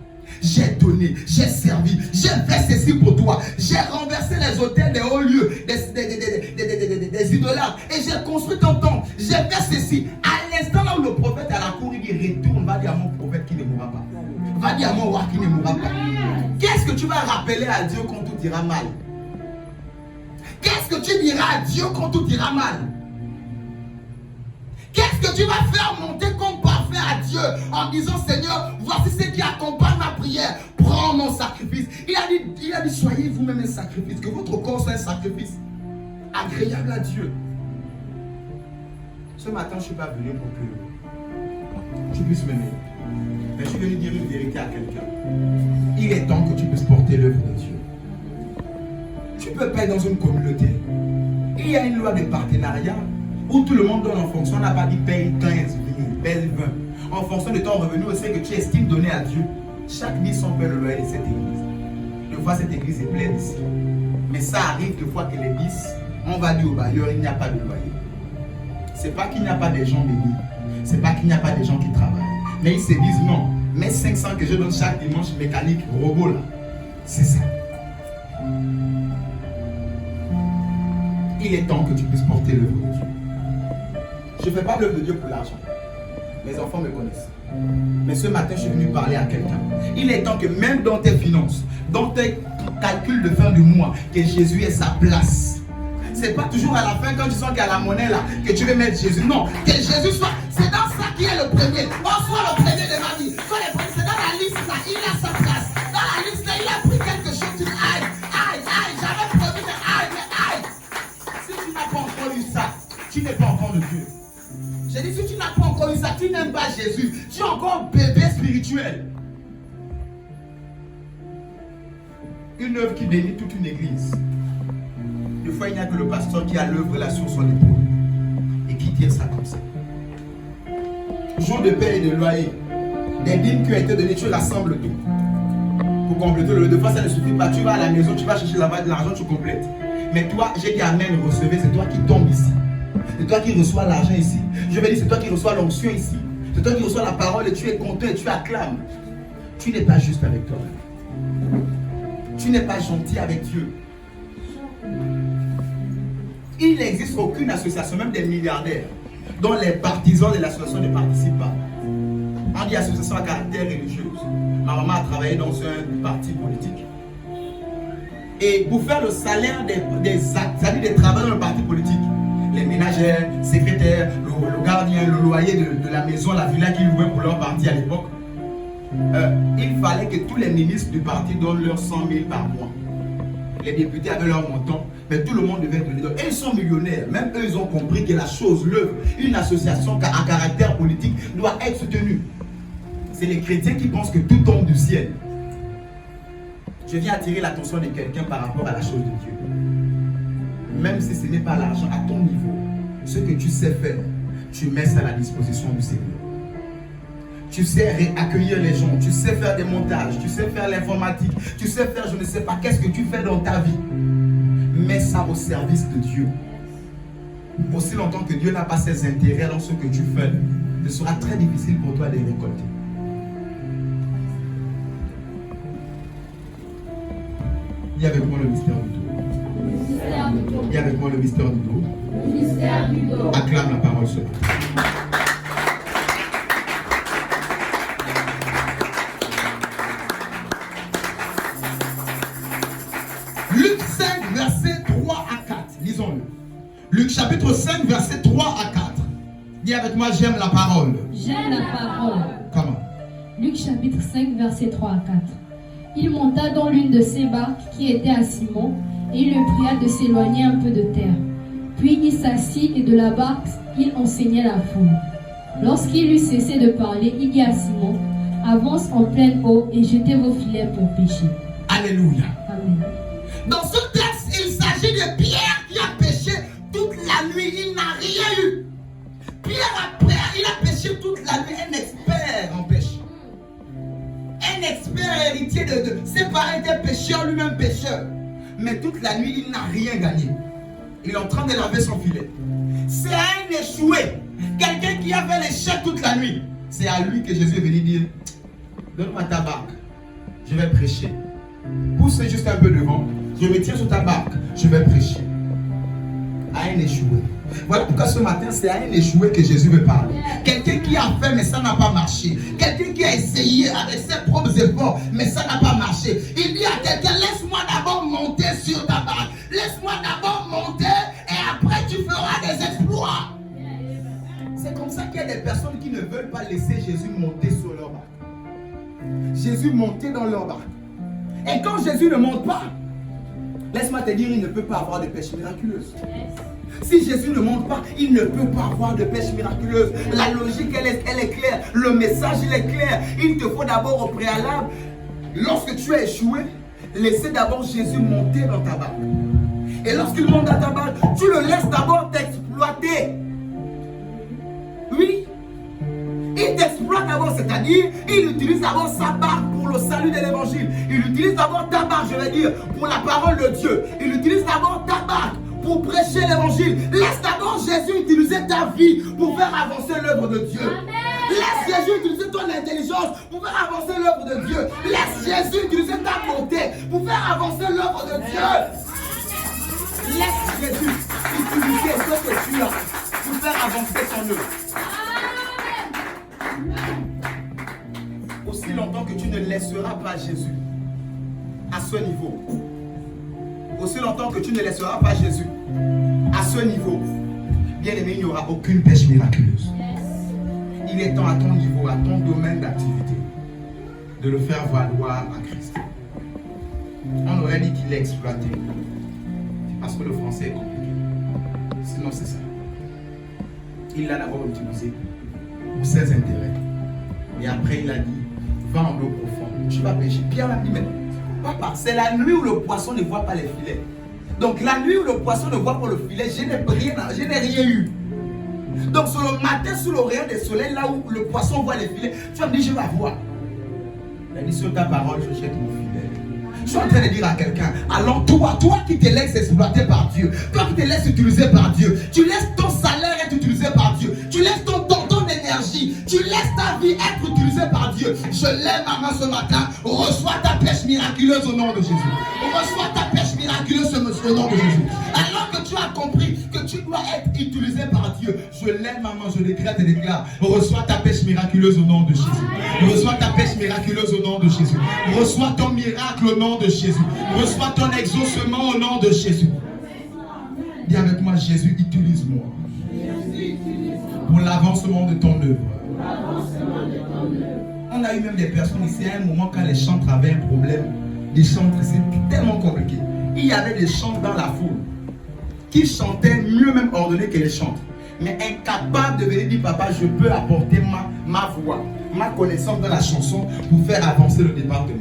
J'ai donné, j'ai servi, j'ai fait ceci pour toi. J'ai renversé les hôtels des hauts lieux, des idolâtres. Et j'ai construit ton temple. J'ai fait ceci. À l'instant là où le prophète à la cour, il dit retourne, va dire à mon prophète qui ne mourra pas. Va dire à mon roi qui ne mourra pas. Qu'est-ce que tu vas rappeler à Dieu quand tout ira mal? Qu'est-ce que tu diras à Dieu quand tout ira mal? Qu'est-ce que tu vas faire monter comme parfait à Dieu en disant Seigneur, voici ce qui accompagne ma prière. Prends mon sacrifice. Il a dit soyez vous-même un sacrifice. Que votre corps soit un sacrifice agréable à Dieu. Ce matin, je ne suis pas venu pour que tu puisses m'aimer. Mais je suis venu dire une vérité à quelqu'un. Il est temps que tu puisses porter l'œuvre de Dieu. Tu ne peux pas être dans une communauté. Il y a une loi de partenariat où tout le monde donne en fonction. On n'a pas dit paye 15, paye 20. En fonction de ton revenu, c'est que tu estimes donner à Dieu. Chaque mise on paie le loyer de cette église. Des fois, cette église est pleine ici. Mais ça arrive des fois que l'église, on va dire au bailleur, il n'y a pas de loyer. C'est pas qu'il n'y a pas des gens bénis. C'est pas qu'il n'y a pas des gens qui travaillent. Mais ils se disent non. Mais 500 que je donne chaque dimanche mécanique, robot là. C'est ça. Il est temps que tu puisses porter l'œuvre de Dieu. Je ne fais pas l'œuvre de Dieu pour l'argent. Mes enfants me connaissent. Mais ce matin, je suis venu parler à quelqu'un. Il est temps que même dans tes finances, dans tes calculs de fin du mois, que Jésus ait sa place. C'est pas toujours à la fin quand tu sens qu'il y a la monnaie là, que tu veux mettre Jésus. Non, que Jésus soit, c'est dans ça qui est le premier. On soit le premier de ma vie. C'est dans la liste là, il a sa place. Dans la liste là, il a pris quelque chose, tu dis aïe, j'avais promis de aïe. Si tu n'as pas encore eu ça, tu n'es pas encore de Dieu. J'ai dit, si tu n'as pas encore eu ça, tu n'aimes pas Jésus. Tu es encore bébé spirituel. Une œuvre qui bénit toute une église. Des fois, il n'y a que le pasteur qui a l'œuvre là sur son épaule et qui tire ça comme ça. Jour de paix et de loyer, des dîmes qui ont été données, tu rassembles tout pour compléter le loyer. Des fois, ça ne suffit pas. Tu vas à la maison, tu vas chercher là-bas de l'argent, tu complètes. Mais toi, j'ai dit amen, recevez, c'est toi qui tombes ici. C'est toi qui reçois l'argent ici. Je vais dire, c'est toi qui reçois l'onction ici. C'est toi qui reçois la parole et tu es content et tu acclames. Tu n'es pas juste avec toi. Tu n'es pas gentil avec Dieu. Il n'existe aucune association, même des milliardaires, dont les partisans de l'association ne participent pas. On dit association à caractère religieux. Ma maman a travaillé dans un parti politique. Et pour faire le salaire des actes, c'est-à-dire des travailleurs dans le parti politique, les ménagères, secrétaires, le gardien, le loyer de la maison, la villa qu'ils louaient pour leur parti à l'époque, il fallait que tous les ministres du parti donnent leurs 100 000 par mois. Les députés avaient leur montant, mais tout le monde devait donner. Et ils sont millionnaires. Même eux, ils ont compris que la chose, l'œuvre, une association à caractère politique doit être soutenue. C'est les chrétiens qui pensent que tout tombe du ciel. Je viens attirer l'attention de quelqu'un par rapport à la chose de Dieu. Même si ce n'est pas l'argent, à ton niveau, ce que tu sais faire, tu mets ça à la disposition du Seigneur. Tu sais accueillir les gens, tu sais faire des montages, tu sais faire l'informatique, tu sais faire je ne sais pas qu'est-ce que tu fais dans ta vie. Mets ça au service de Dieu. Aussi longtemps que Dieu n'a pas ses intérêts dans ce que tu fais, ce sera très difficile pour toi de les récolter. Il y a avec moi le mystère du dos. Il y a avec moi le mystère du dos. Acclame la parole ce matin. Luc 5, verset 3 à 4. Lisons-le. Luc chapitre 5, verset 3 à 4. Dis avec moi, j'aime la parole. J'aime la parole. Comment? Luc chapitre 5, verset 3 à 4. Il monta dans l'une de ses barques qui était à Simon, et il le pria de s'éloigner un peu de terre. Puis il s'assit et de la barque, il enseignait la foule. Lorsqu'il eut cessé de parler, il dit à Simon, avance en pleine eau et jetez vos filets pour pêcher. Alléluia. Amen. Dans ce texte, il s'agit de Pierre qui a péché toute la nuit. Il n'a rien eu. Pierre, après, il a péché toute la nuit. Un expert en péché. Un expert héritier de ses parents étaient pécheurs, lui-même pécheur. Mais toute la nuit, il n'a rien gagné. Il est en train de laver son filet. C'est un échoué. Quelqu'un qui a fait l'échec toute la nuit. C'est à lui que Jésus est venu dire, donne-moi ta barque, je vais prêcher. Pousse juste un peu devant, je me tiens sur ta barque, je vais prêcher. À un échoué. Voilà pourquoi ce matin, c'est à un échoué que Jésus veut parler. Quelqu'un qui a fait, mais ça n'a pas marché. Quelqu'un qui a essayé avec ses propres efforts, mais ça n'a pas marché. Il dit à quelqu'un, laisse-moi d'abord monter sur ta barque. Laisse-moi d'abord monter et après tu feras des exploits. C'est comme ça qu'il y a des personnes qui ne veulent pas laisser Jésus monter sur leur barque. Jésus monter dans leur barque. Et quand Jésus ne monte pas, laisse-moi te dire, il ne peut pas avoir de pêche miraculeuse. Si Jésus ne monte pas, il ne peut pas avoir de pêche miraculeuse. La logique, elle est claire. Le message, il est clair. Il te faut d'abord au préalable, lorsque tu as échoué, laisser d'abord Jésus monter dans ta barque. Et lorsqu'il monte dans ta barque, tu le laisses d'abord t'exploiter. Oui. Il t'exploite d'abord, c'est-à-dire, il utilise d'abord sa barque pour le salut de l'évangile. Il utilise d'abord ta barque, je vais dire, pour la parole de Dieu. Il utilise d'abord ta barque pour prêcher l'évangile. Laisse d'abord Jésus utiliser ta vie pour faire avancer l'œuvre de Dieu. Amen. Laisse Jésus utiliser ton intelligence pour faire avancer l'œuvre de Dieu. Laisse Jésus utiliser ta beauté pour faire avancer l'œuvre de Dieu. Laisse Jésus utiliser ce que tu as pour faire avancer ton œuvre. Aussi longtemps que tu ne laisseras pas Jésus à ce niveau, aussi longtemps que tu ne laisseras pas Jésus à ce niveau, bien aimé, il n'y aura aucune pêche miraculeuse. Il est temps à ton niveau, à ton domaine d'activité, de le faire valoir à Christ. On aurait dit qu'il est exploité. C'est parce que le français est compliqué. Sinon, c'est ça. Il l'a d'abord utilisé pour ses intérêts. Et après, il a dit, va en eau profonde, tu vas pêcher. Pierre l'a dit, mais papa, c'est la nuit où le poisson ne voit pas les filets. Donc la nuit où le poisson ne voit pas le filet, je n'ai rien eu. Donc sur le matin, sous le rayon du soleil, là où le poisson voit les filets, tu vas me dire, je vais voir. Il a dit, sur ta parole, je jette mon filet. Je suis en train de dire à quelqu'un, alors toi qui te laisses exploiter par Dieu, toi qui te laisses utiliser par Dieu, tu laisses ton salaire être utilisé par Dieu, tu laisses ton temps, ton énergie, tu laisses ta vie être utilisée par Dieu. Je lève ma main ce matin, reçois ta pêche miraculeuse au nom de Jésus. Reçois ta pêche miraculeuse au nom de Jésus. Alors que tu as compris que tu dois être utilisé par Dieu, je lève ma main, je décrète et déclare, reçois ta pêche miraculeuse au nom de Jésus. Reçois ta pêche miraculeuse au nom de Jésus. Reçois ton miracle au nom de Jésus. Reçois ton exaucement au nom de Jésus. Dis avec moi, Jésus, utilise-moi pour l'avancement de ton œuvre. On a eu même des personnes ici à un moment quand les chantres avaient un problème. Les chantres, c'est tellement compliqué. Il y avait des chantres dans la foule qui chantaient mieux même ordonnés que les chantres, mais incapables de venir dire, papa, je peux apporter ma voix, ma connaissance dans la chanson pour faire avancer le département.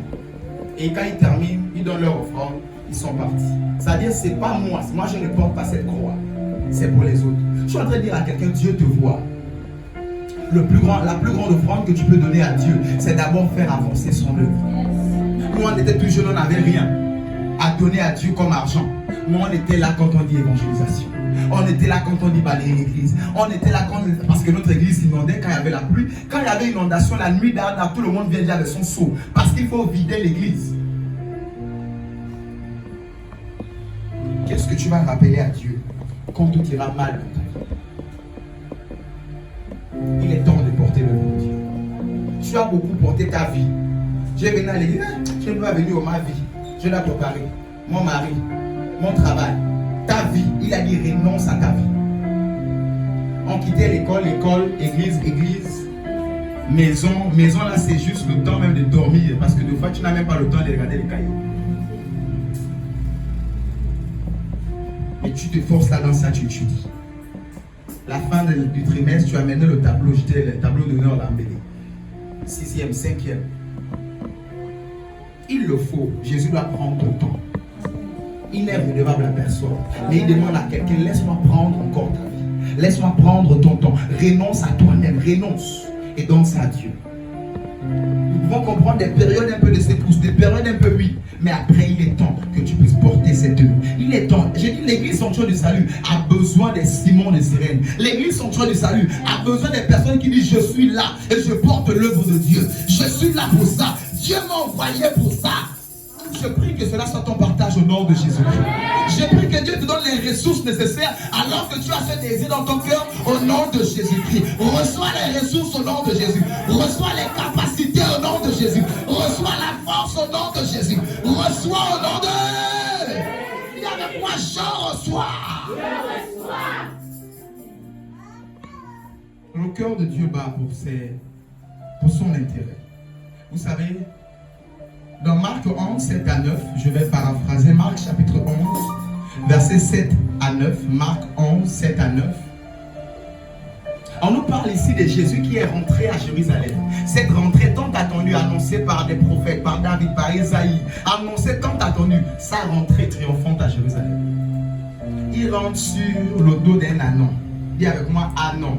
Et quand ils terminent, ils donnent leur offrande, ils sont partis. C'est-à-dire, c'est pas moi je ne porte pas cette croix, c'est pour les autres. Je suis en train de dire à quelqu'un, Dieu te voit. La plus grande offrande que tu peux donner à Dieu, c'est d'abord faire avancer son œuvre. Nous, on était tout jeunes, on n'avait rien à donner à Dieu comme argent. Nous, on était là quand on dit évangélisation. On était là quand on dit balayer l'église. On était là parce que notre église inondait quand il y avait la pluie. Quand il y avait inondation, la nuit d'Adam, tout le monde vient déjà avec son seau. Parce qu'il faut vider l'église. Qu'est-ce que tu vas rappeler à Dieu quand tout ira mal dans ta vie? Il est temps de porter le nom de Dieu. Tu as beaucoup porté ta vie. Je vais venir à l'église, je ne peux pas venir au ma vie. Je dois préparer mon mari, mon travail, ta vie. Il a dit renonce à ta vie. On quittait l'école, église, maison là c'est juste le temps même de dormir parce que des fois tu n'as même pas le temps de regarder les cahiers. Et tu te forces là dans ça, tu étudies. La fin du trimestre, tu as mené le tableau, j'étais le tableau d'honneur l'embellé. 6e, 5e. Il le faut. Jésus doit prendre ton temps. Il n'est redevable à personne. Mais il demande à quelqu'un, laisse-moi prendre encore ta vie. Laisse-moi prendre ton temps. Renonce à toi-même, renonce. Et donne ça à Dieu. Nous pouvons comprendre des périodes un peu de secousse, des périodes un peu oui. Mais après, il est temps que tu puisses porter cette œuvre. Il est temps. J'ai dit, l'église sanctuaire du salut a besoin des Simon de Cyrène. L'église sanctuaire du salut a besoin des personnes qui disent, je suis là et je porte l'œuvre de Dieu. Je suis là pour ça. Dieu m'a envoyé pour ça. Je prie que cela soit ton partage au nom de Jésus-Christ. Je prie que Dieu te donne les ressources nécessaires alors que tu as ce désir dans ton cœur au nom de Jésus-Christ. Reçois les ressources au nom de Jésus. Reçois les capacités au nom de Jésus. Reçois la force au nom de Jésus. Reçois au nom de... Dis avec moi, je reçois. Le cœur de Dieu bat pour son intérêt. Vous savez, dans Marc 11, 7 à 9, je vais paraphraser Marc chapitre 11, versets 7 à 9, Marc 11, 7 à 9. On nous parle ici de Jésus qui est rentré à Jérusalem. Cette rentrée tant attendue, annoncée par des prophètes, par David, par Isaïe, annoncée tant attendue, sa rentrée triomphante à Jérusalem. Il rentre sur le dos d'un ânon. Dis avec moi, ânon.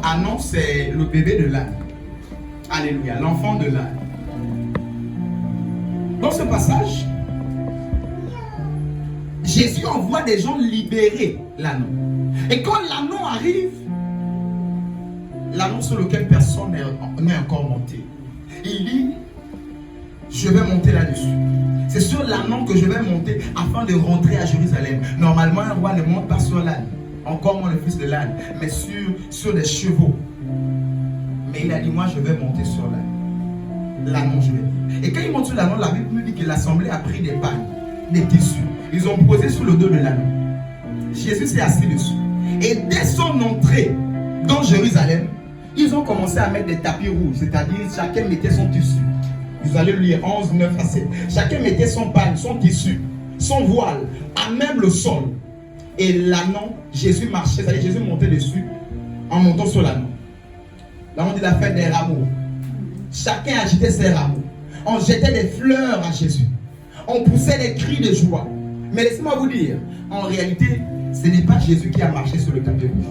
Ânon, c'est le bébé de l'âne. Alléluia, l'enfant de l'âne. Dans ce passage, Jésus envoie des gens libérer l'anneau. Et quand l'anneau arrive, l'anneau sur lequel personne n'est encore monté, il dit, je vais monter là-dessus. C'est sur l'anneau que je vais monter afin de rentrer à Jérusalem. Normalement, un roi ne monte pas sur l'âne, encore moins le fils de l'âne, mais sur des chevaux. Mais il a dit, moi je vais monter sur l'âne. L'anneau, je vais dire. Et quand il monte sur l'anneau, la Bible nous dit que l'assemblée a pris des pagnes, des tissus. Ils ont posé sur le dos de l'anneau. Jésus s'est assis dessus. Et dès son entrée dans Jérusalem, ils ont commencé à mettre des tapis rouges, c'est-à-dire chacun mettait son tissu. Vous allez lire 11, 9 à 7. Chacun mettait son pagne, son tissu, son voile, à même le sol. Et l'anneau, Jésus marchait, c'est-à-dire Jésus montait dessus en montant sur l'anneau. Là, on dit la fête des rameaux. Chacun agitait ses rameaux. On jetait des fleurs à Jésus. On poussait des cris de joie. Mais laissez-moi vous dire, en réalité, ce n'est pas Jésus qui a marché sur le tapis rouge.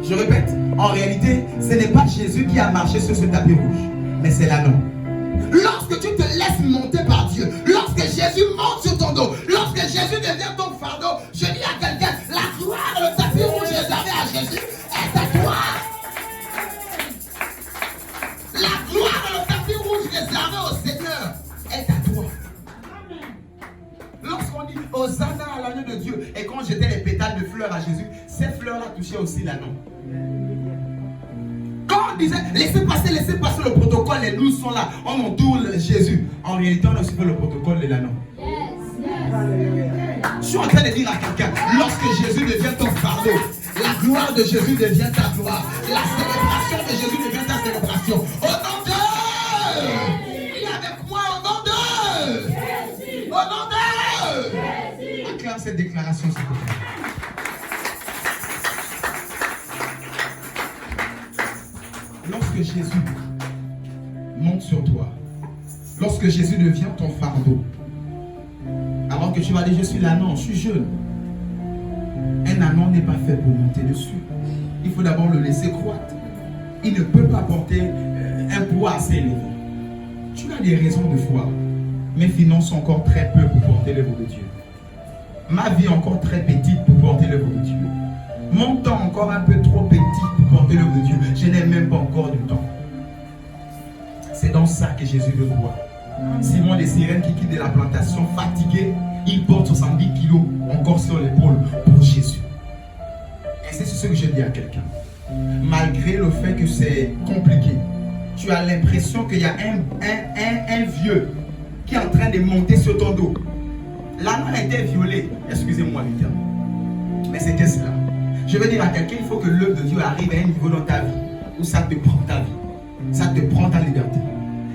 Je répète, en réalité, ce n'est pas Jésus qui a marché sur ce tapis rouge, mais c'est l'anneau. Lorsque tu te laisses monter par Dieu, lorsque Jésus monte sur ton dos, lorsque Jésus devient ton fardeau, je dis à quelqu'un, la gloire, le tapis rouge réservé à Jésus est à toi. La gloire et le tapis rouge réservé au Seigneur est à toi. Lorsqu'on dit Hosanna à l'agneau de Dieu, et quand j'étais les pétales de fleurs à Jésus, ces fleurs-là touchaient aussi l'anneau. Quand on disait laissez passer le protocole, les loups sont là, on entoure Jésus. En réalité, on a aussi fait le protocole de l'anneau. Je suis en train de dire à quelqu'un, lorsque Jésus devient ton fardeau, la gloire de Jésus devient ta gloire. La célébration de Jésus devient ta célébration. Au nom de... Il est avec moi au nom de... Au nom de... Acclame cette déclaration, s'il vous plaît. Lorsque Jésus monte sur toi, lorsque Jésus devient ton fardeau, alors que tu vas dire, je suis l'ânon, je suis jeune. Un ânon n'est pas fait pour monter dessus. Il faut d'abord le laisser croître. Il ne peut pas porter un poids assez élevé. Tu as des raisons de foi. Mes finances sont encore très peu pour porter l'œuvre de Dieu. Ma vie est encore très petite pour porter l'œuvre de Dieu. Mon temps encore un peu trop petit pour porter l'œuvre de Dieu. Je n'ai même pas encore du temps. C'est dans ça que Jésus veut voir. Simon de Cyrène qui quitte de la plantation fatigué, il porte 70 kilos encore sur l'épaule pour Jésus. Et c'est ce que je dis à quelqu'un. Malgré le fait que c'est compliqué, tu as l'impression qu'il y a un vieux qui est en train de monter sur ton dos. L'âne a été violé, excusez-moi le terme. Mais c'était cela. Je veux dire à quelqu'un, il faut que l'œuvre de Dieu arrive à un niveau dans ta vie où ça te prend ta vie, ça te prend ta liberté,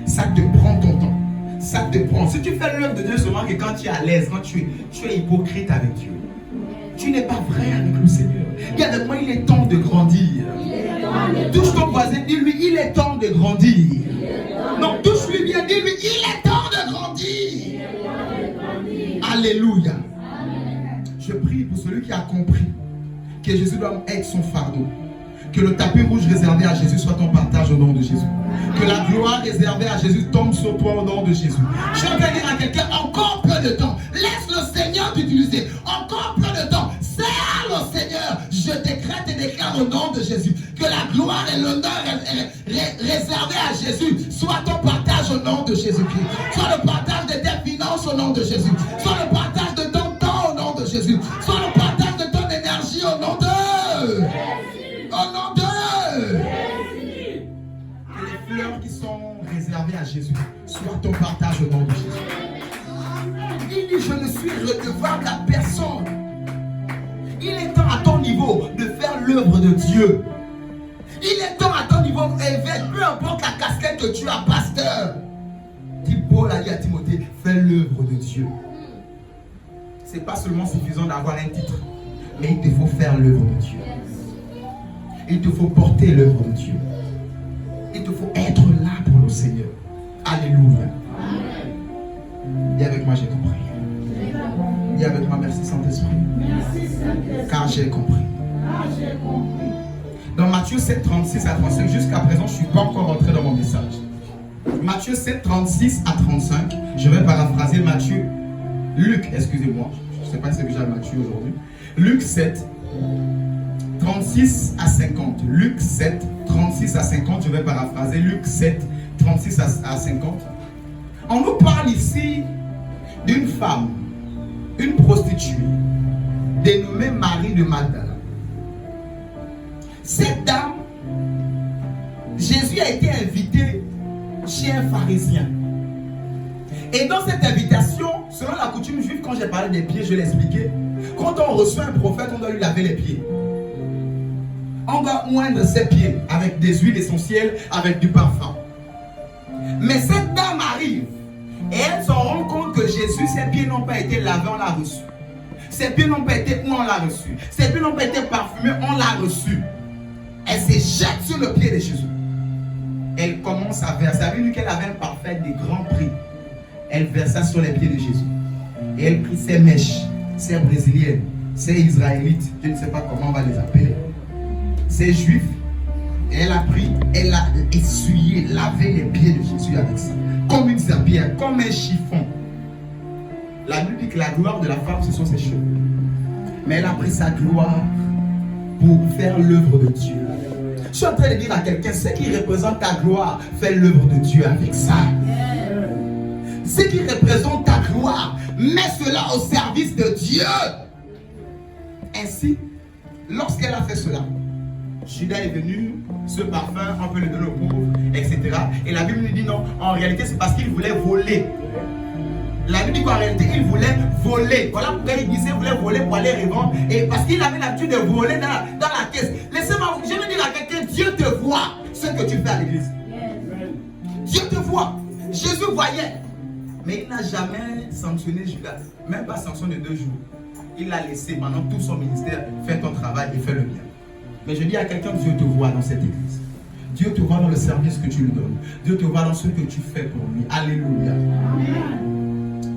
ça te prend ton temps, ça te prend. Si tu fais l'œuvre de Dieu seulement que quand tu es à l'aise, quand tu es hypocrite avec Dieu, tu n'es pas vrai avec le Seigneur. Dis avec moi, il est temps de grandir. Touche ton voisin, dis-lui, il est temps de grandir. Non, touche-lui bien, dis-lui, il est temps de grandir. Alléluia. Je prie pour celui qui a compris que Jésus doit être son fardeau. Que le tapis rouge réservé à Jésus soit ton partage au nom de Jésus. Que la gloire réservée à Jésus tombe sur toi au nom de Jésus. Je vais dire à quelqu'un, encore peu de temps. Laisse le Seigneur t'utiliser. Encore peu de temps. Sers le Seigneur. Je décrète et déclare au nom de Jésus que la gloire et l'honneur réservés à Jésus soit ton partage au nom de Jésus-Christ. Soit le partage de tes finances au nom de Jésus. Soit le partage de ton temps au nom de Jésus. Soit le partage de ton énergie au nom de... Au nom de... Que les fleurs qui sont réservées à Jésus soient ton partage au nom de Jésus. Il dit, je ne suis redevable à personne. Il est temps à ton niveau de faire l'œuvre de Dieu. Il est temps à ton niveau, évêque, peu importe la casquette que tu as, pasteur. Dit Paul a dit à Timothée, fais l'œuvre de Dieu. Ce n'est pas seulement suffisant d'avoir un titre, mais il te faut faire l'œuvre de Dieu. Il te faut porter l'œuvre de Dieu. Il te faut être là pour le Seigneur. Alléluia. Dis avec moi, j'ai compris. Dis avec moi, merci Saint-Esprit. Car j'ai compris. Dans Matthieu 7, 36 à 35, jusqu'à présent, je ne suis pas encore rentré dans mon message. Matthieu 7, 36 à 35, je vais paraphraser Luc, excusez-moi, je ne sais pas si c'est déjà Matthieu aujourd'hui. Luc 7, 36 à 50. Luc 7, 36 à 50, je vais paraphraser. Luc 7, 36 à 50. On nous parle ici d'une femme, une prostituée, dénommée Marie de Magdala. Cette dame, Jésus a été invité chez un pharisien. Et dans cette invitation, selon la coutume juive, quand j'ai parlé des pieds, je l'expliquais. Quand on reçoit un prophète, on doit lui laver les pieds. On doit oindre ses pieds avec des huiles essentielles, avec du parfum. Mais cette dame arrive et elle se rend compte que Jésus, ses pieds n'ont pas été lavés, on l'a reçu. Ses pieds n'ont pas été on l'a reçu. Ses pieds n'ont pas été parfumés, on l'a reçu. Elle se jette sur le pied de Jésus. Elle commence à verser. Elle a vu qu'elle avait un parfum de grand prix. Elle versa sur les pieds de Jésus. Et elle prit ses mèches, ses brésiliennes, ses israélites, je ne sais pas comment on va les appeler, ses juifs. Et elle a pris, elle a essuyé, lavé les pieds de Jésus avec ça. Comme une serpillère, comme un chiffon. La Bible dit que la gloire de la femme, ce sont ses cheveux. Mais elle a pris sa gloire pour faire l'œuvre de Dieu. Je suis en train de dire à quelqu'un, ce qui représente ta gloire, fais l'œuvre de Dieu avec ça. Ce qui représente ta gloire, mets cela au service de Dieu. Ainsi, lorsqu'elle a fait cela, Judas est venu, ce parfum, on peut le donner aux pauvres, etc. Et la Bible nous dit non, en réalité c'est parce qu'il voulait voler. La Bible dit qu'en réalité il voulait voler. Voilà pourquoi il disait qu'il voulait voler pour aller revendre. Et parce qu'il avait l'habitude de voler dans la caisse. Laissez-moi, je veux dire à quelqu'un, Dieu te voit ce que tu fais à l'église. Dieu te voit. Jésus voyait. Mais il n'a jamais sanctionné Judas. Même pas sanctionné de 2 jours. Il l'a laissé pendant tout son ministère. Fais ton travail et fais le bien. Mais je dis à quelqu'un, Dieu te voit dans cette église. Dieu te voit dans le service que tu lui donnes. Dieu te voit dans ce que tu fais pour lui. Alléluia.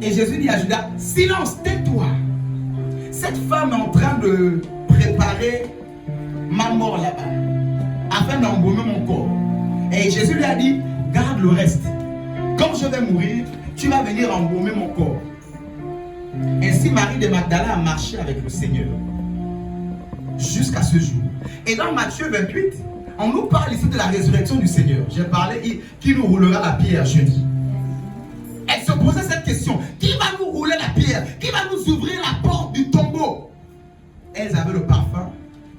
Et Jésus dit à Judas, silence, tais-toi. Cette femme est en train de préparer ma mort là-bas, afin d'embaumer mon corps. Et Jésus lui a dit, garde le reste. Quand je vais mourir, tu vas venir embaumer mon corps. Ainsi Marie de Magdala a marché avec le Seigneur jusqu'à ce jour. Et dans Matthieu 28, on nous parle ici de la résurrection du Seigneur. J'ai parlé qui nous roulera la pierre jeudi. Elle se posait cette question. Qui va nous rouler la pierre? Qui va nous ouvrir la porte du tombeau? Elles avaient le parfum.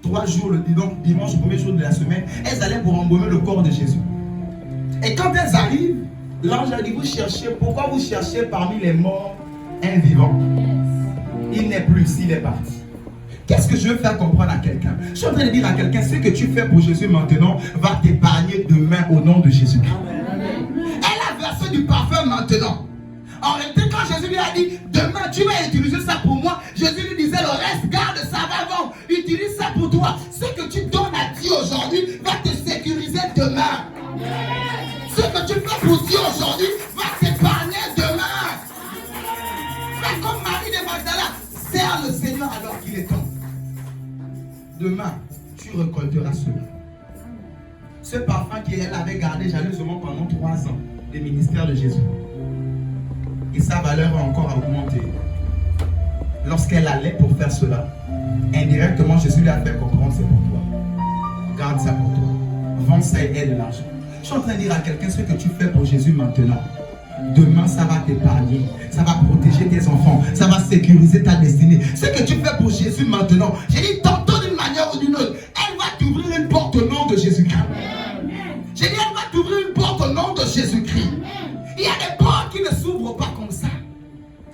3 jours, donc dimanche, le premier jour de la semaine, elles allaient pour embaumer le corps de Jésus. Et quand elles arrivent, l'ange a dit, pourquoi vous cherchez parmi les morts un vivant? Il n'est plus ici, il est parti. Qu'est-ce que je veux faire comprendre à quelqu'un? Je suis en train de dire à quelqu'un, ce que tu fais pour Jésus maintenant va t'épargner demain au nom de Jésus. Elle a versé du parfum maintenant. En réalité, quand Jésus lui a dit, demain tu vas utiliser ça pour moi, Jésus lui disait, le reste, garde ça, va, utilise ça pour toi. Ce que tu donnes à Dieu aujourd'hui va te sécuriser demain. Ce que tu fais pour Dieu aujourd'hui va t'épargner demain. Fais comme Marie de Regarde le Seigneur alors qu'il est temps. Demain, tu récolteras cela. Ce parfum qu'elle avait gardé jalousement pendant 3 ans, le ministère de Jésus. Et sa valeur a encore augmenté. Lorsqu'elle allait pour faire cela, indirectement, Jésus lui a fait comprendre, c'est pour toi. Garde ça pour toi. Vends ça et aide l'argent. Je suis en train de dire à quelqu'un, ce que tu fais pour Jésus maintenant, demain ça va t'épargner, ça va protéger tes enfants, ça va sécuriser ta destinée. Ce que tu fais pour Jésus maintenant, j'ai dit tantôt d'une manière ou d'une autre, elle va t'ouvrir une porte au nom de Jésus-Christ. J'ai dit elle va t'ouvrir une porte au nom de Jésus-Christ. Il y a des portes qui ne s'ouvrent pas comme ça.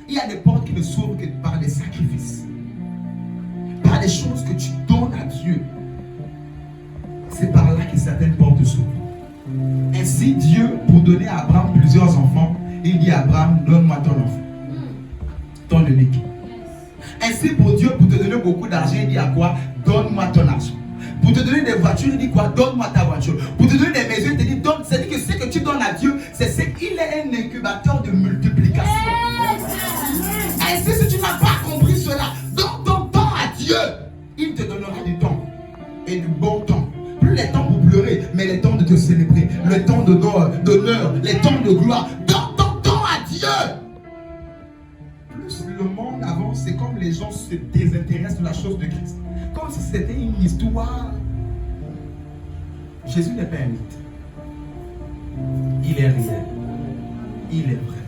Il y a des portes qui ne s'ouvrent que par des sacrifices, par des choses que tu donnes à Dieu. C'est par là que certaines portes s'ouvrent. Ainsi, Dieu, pour donner à Abraham plusieurs enfants, il dit à Abraham, donne-moi ton enfant, ton unique. Ainsi, pour Dieu, pour te donner beaucoup d'argent, il dit à quoi? Donne-moi ton argent. Pour te donner des voitures, il dit quoi? Donne-moi ta voiture. Pour te donner des maisons, il te dit, donne. C'est-à-dire que ce que tu donnes à Dieu, c'est qu'il est un incubateur de multiplication. Ainsi, si tu n'as pas compris cela, donne ton temps à Dieu. Il te donnera du temps et du bon temps. Plus les temps pour pleurer, mais les temps de te célébrer, le temps d'honneur, les temps de gloire. Donne ton temps à Dieu. Plus le monde avance, c'est comme les gens se désintéressent de la chose de Christ. Comme si c'était une histoire. Jésus n'est pas un mythe. Il est réel. Il est vrai.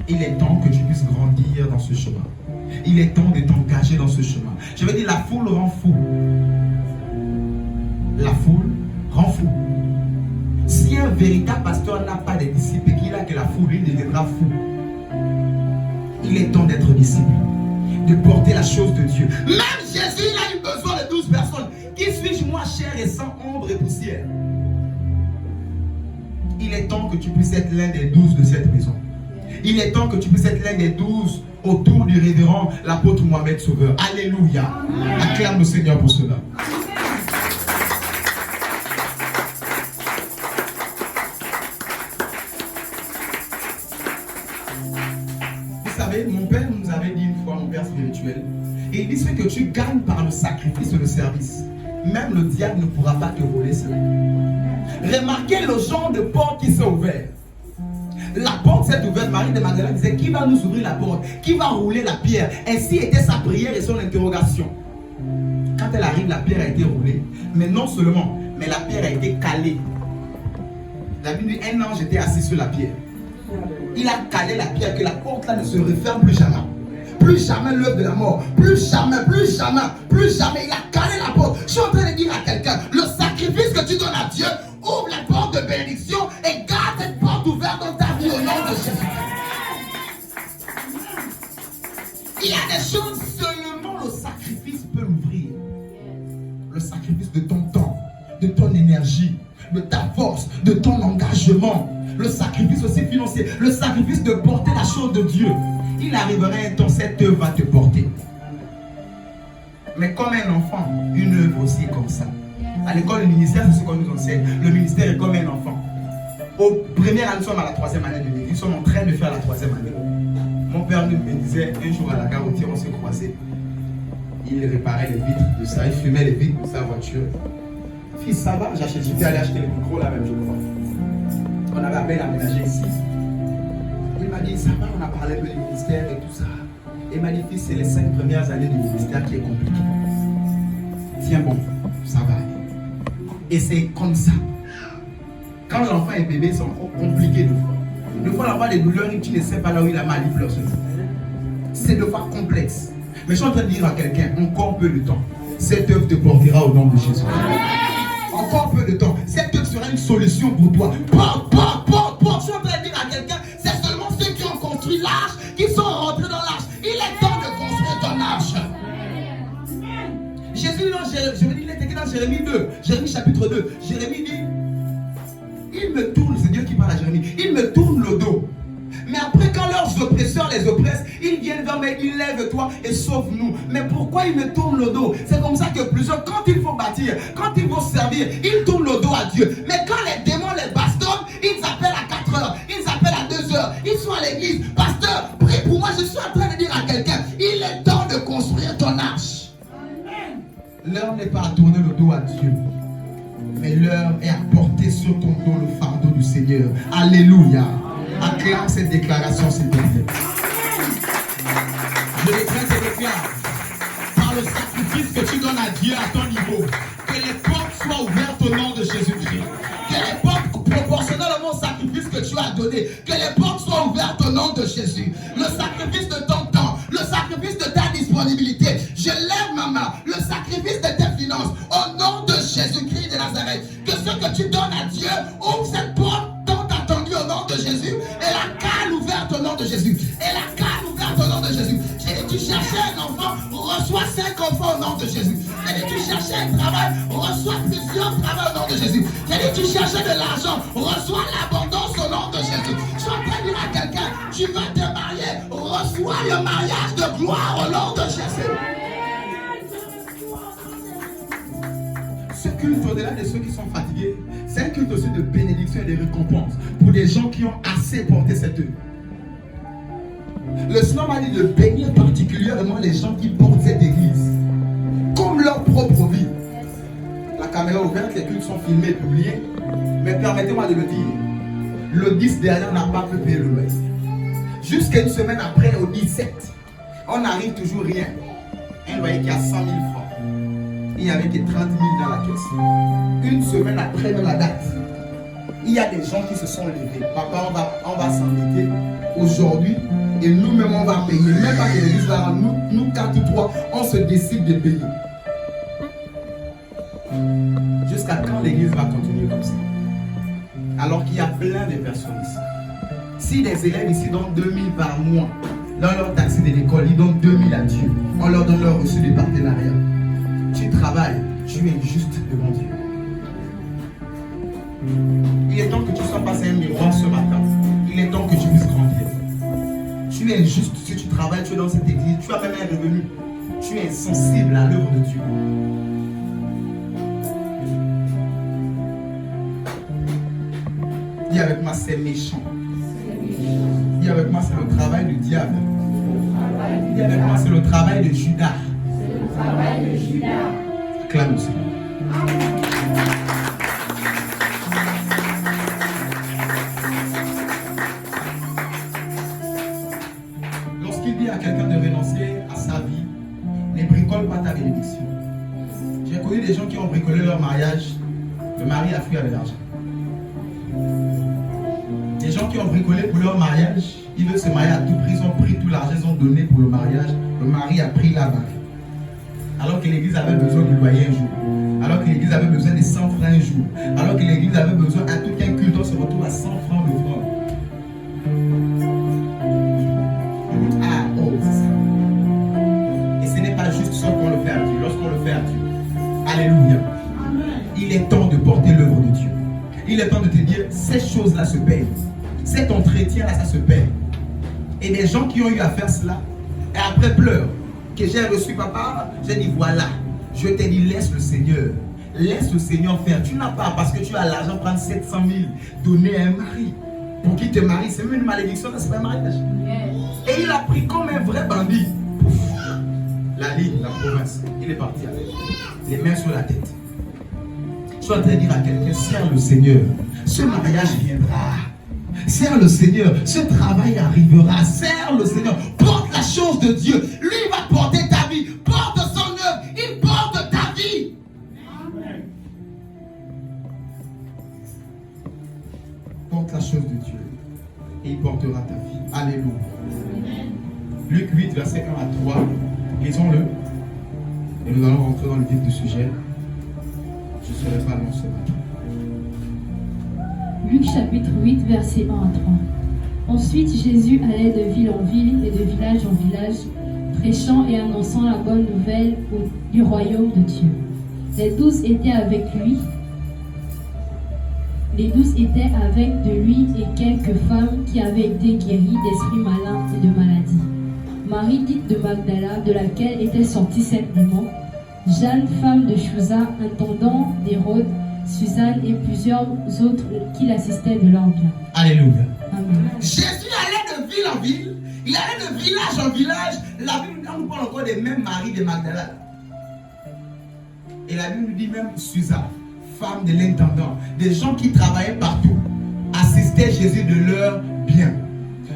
Il est temps que tu puisses grandir dans ce chemin. Il est temps de t'engager dans ce chemin. Je veux dire, la foule rend fou. La foule rend fou. Si un véritable pasteur n'a pas de disciples et qu'il a que la foule, il deviendra fou. Il est temps d'être disciple, de porter la chose de Dieu. Même Jésus, il a eu besoin de 12 personnes. Qui suis-je, moi, chair et sang, ombre et poussière? Il est temps que tu puisses être l'un des 12 de cette maison. Il est temps que tu puisses être l'un des 12 autour du révérend l'apôtre Mohamed Sauveur. Alléluia. Acclame le Seigneur pour cela. Vous savez, mon père nous avait dit une fois, mon père spirituel, et il dit ce que tu gagnes par le sacrifice et le service, même le diable ne pourra pas te voler cela. Remarquez le genre de porte qui s'est ouvert. La porte s'est ouverte. Marie de Magdalene disait, qui va nous ouvrir la porte? Qui va rouler la pierre? Ainsi était sa prière et son interrogation. Quand elle arrive, la pierre a été roulée. Mais non seulement, mais la pierre a été calée. La Bible dit, un ange était assis sur la pierre. Il a calé la pierre, que la porte là ne se referme plus jamais. Plus jamais l'œuvre de la mort. Plus jamais, plus jamais, plus jamais. Il a calé la porte. Je suis en train de dire à quelqu'un, le sacrifice que tu donnes à Dieu, ouvre la porte de bénédiction et garde cette porte ouverte dans ta vie au nom de Jésus. Il y a des choses, seulement le sacrifice peut l'ouvrir. Le sacrifice de ton temps, de ton énergie, de ta force, de ton engagement. Le sacrifice aussi financier, le sacrifice de porter la chose de Dieu. Il arrivera un temps, cette œuvre va te porter. Mais comme un enfant, une œuvre aussi est comme ça. À l'école, le ministère, c'est ce qu'on nous enseigne. Le ministère est comme un enfant. Au premier année, nous sommes à la 3e année de l'église. Nous sommes en train de faire la 3e année. Mon père me disait, un jour à la gare routière, on s'est croisés. Il réparait les vitres de ça, il fumait les vitres de sa voiture. Fils, ça va? J'étais allé acheter le micro là même, je crois. On avait à peine aménagé ici. Il m'a dit, ça va, on a parlé du ministère et tout ça. Il m'a dit, fils, c'est les 5 premières années du ministère qui est compliqué. Tiens bon, ça va aller. Et c'est comme ça. Quand l'enfant est bébé, c'est encore compliqué de fois. Des fois, l'enfant a des douleurs et tu ne sais pas là où il a mal, il pleure. C'est de fois complexe. Mais je suis en train de dire à quelqu'un, encore peu de temps, cette œuvre te portera au nom de Jésus. Encore peu de temps, cette œuvre sera une solution pour toi. Je suis en train de dire à quelqu'un, c'est seulement ceux qui ont construit l'arche qui sont rentrés dans l'arche. Il est temps de construire ton arche. Jésus, il est écrit dans Jérémie 2, Jérémie chapitre 2. Jérémie dit, il me tourne, c'est Dieu qui parle à Jérémie, il me tourne le dos. Mais après, quand leurs oppresseurs les oppressent, ils viennent vers moi et disent, lève-toi et sauve-nous. Mais pourquoi ils me tournent le dos? C'est comme ça que plusieurs, quand il faut bâtir, quand il faut servir, ils tournent le dos à Dieu. Mais quand les démons les bastonnent, ils appellent à 4 heures, ils appellent à 2 heures, ils sont à l'église. Pasteur, prie pour moi, je suis en train de dire à quelqu'un, il est temps de construire L'heure n'est pas à tourner le dos à Dieu, mais l'heure est à porter sur ton dos le fardeau du Seigneur. Alléluia. Acclame cette déclaration, s'il te plaît. Je déclare et déclare, par le sacrifice que tu donnes à Dieu à ton niveau, que les portes soient ouvertes au nom de Jésus-Christ. Que les portes, proportionnellement au sacrifice que tu as donné, que les portes soient ouvertes au nom de Jésus. Le sacrifice de ton temps, le sacrifice de ta disponibilité. Je lève ma main, le sacrifice de tes finances, au nom de Jésus-Christ de Nazareth. Que ce que tu donnes à Dieu ouvre cette porte tant attendue au nom de Jésus. Et la cale ouverte au nom de Jésus. Et la cale ouverte au nom de Jésus. J'ai dit, tu cherchais un enfant, reçois 5 enfants au nom de Jésus. J'ai dit, tu cherchais un travail, reçois plusieurs travaux au nom de Jésus. J'ai dit, tu cherchais de l'argent, reçois l'abondance au nom de Jésus. Je suis en train de dire à quelqu'un, tu vas te marier, reçois le mariage de gloire au nom de Jésus. Ce culte, au-delà de ceux qui sont fatigués, c'est un culte aussi de bénédiction et de récompense pour des gens qui ont assez porté cette œuvre. Le Seigneur m'a dit de bénir particulièrement les gens qui portent cette église comme leur propre vie. La caméra ouverte, les cultes sont filmés et publiés, mais permettez-moi de le dire, le 10 dernier n'a pas pu payer le loyer. Jusqu'à une semaine après, au 17, on n'arrive toujours rien. Un loyer qui a 100 000 francs. Il n'y avait que 30 000 dans la caisse. Une semaine après la date, il y a des gens qui se sont levés. Papa, on va s'endetter aujourd'hui et nous-mêmes on va payer. Même pas que l'église va rendre. Nous 4-3, on se décide de payer. Jusqu'à quand l'église va continuer comme ça? Alors qu'il y a plein de personnes ici. Si les élèves ici donnent 2000 par mois dans leur taxi de l'école, ils donnent 2000 à Dieu. On leur donne leur reçu de partenariat. Tu travailles, tu es juste devant Dieu. Il est temps que tu sois passé un miroir ce matin. Il est temps que tu puisses grandir. Tu es juste si tu travailles, tu es dans cette église, tu as même un revenu. Tu es sensible à l'œuvre de Dieu. Dis avec moi, c'est méchant. Dis avec moi, c'est le travail du diable. Dis avec moi, c'est le travail de Judas. Acclame le Seigneur. Lorsqu'il dit à quelqu'un de renoncer à sa vie, ne bricole pas ta bénédiction. J'ai connu des gens qui ont bricolé leur mariage, le mari a fui avec l'argent. Des gens qui ont bricolé pour leur mariage, ils veulent se marier à tout prix, ils ont pris tout l'argent, ils ont donné pour le mariage, le mari a pris la barre. Alors que l'église avait besoin du loyer un jour, alors que l'église avait besoin de 100 francs un jour, alors que l'église avait besoin à tout un culte, on se retrouve à 100 francs de francs. Ah, oh, c'est ça. Et ce n'est pas juste ça qu'on le fait à Dieu, lorsqu'on le fait à Dieu. Alléluia. Il est temps de porter l'œuvre de Dieu. Il est temps de te dire, ces choses-là se payent. Cet entretien-là, ça se paye. Et des gens qui ont eu à faire cela, et après pleurent. Que j'ai reçu, papa, j'ai dit voilà, je t'ai dit laisse le Seigneur faire. Tu n'as pas, parce que tu as l'argent, prendre 700 000, donner à un mari pour qu'il te marie. C'est même une malédiction, c'est pas un mariage. Et il a pris comme un vrai bandit. Pouf, la ligne, la province, il est parti avec les mains sur la tête. Je suis en train de dire à quelqu'un, sers le Seigneur, ce mariage viendra. Sers le Seigneur, ce travail arrivera. Sers le Seigneur, porte la chose de Dieu. Lui va porter ta vie, porte son œuvre, il porte ta vie. Amen. Porte la chose de Dieu et il portera ta vie. Alléluia. Amen. Luc 8, verset 1 à 3. Lisons-le et nous allons rentrer dans le vif du sujet. Je ne serai pas long ce matin. Luc chapitre 8, versets 1 à 3. Ensuite, Jésus allait de ville en ville et de village en village, prêchant et annonçant la bonne nouvelle du royaume de Dieu. Les 12 étaient avec lui. Les 12 étaient avec de lui et quelques femmes qui avaient été guéries d'esprits malins et de maladies. Marie dite de Magdala, de laquelle étaient sortis 7 démons, Jeanne, femme de Chuza, intendant d'Hérode, Suzanne et plusieurs autres qui l'assistaient de leur bien. Alléluia. Amen. Jésus allait de ville en ville, il allait de village en village. La Bible nous parle encore des mêmes Marie de Magdala. Et la Bible nous dit même Susa, femme de l'intendant, des gens qui travaillaient partout, assistaient Jésus de leur bien.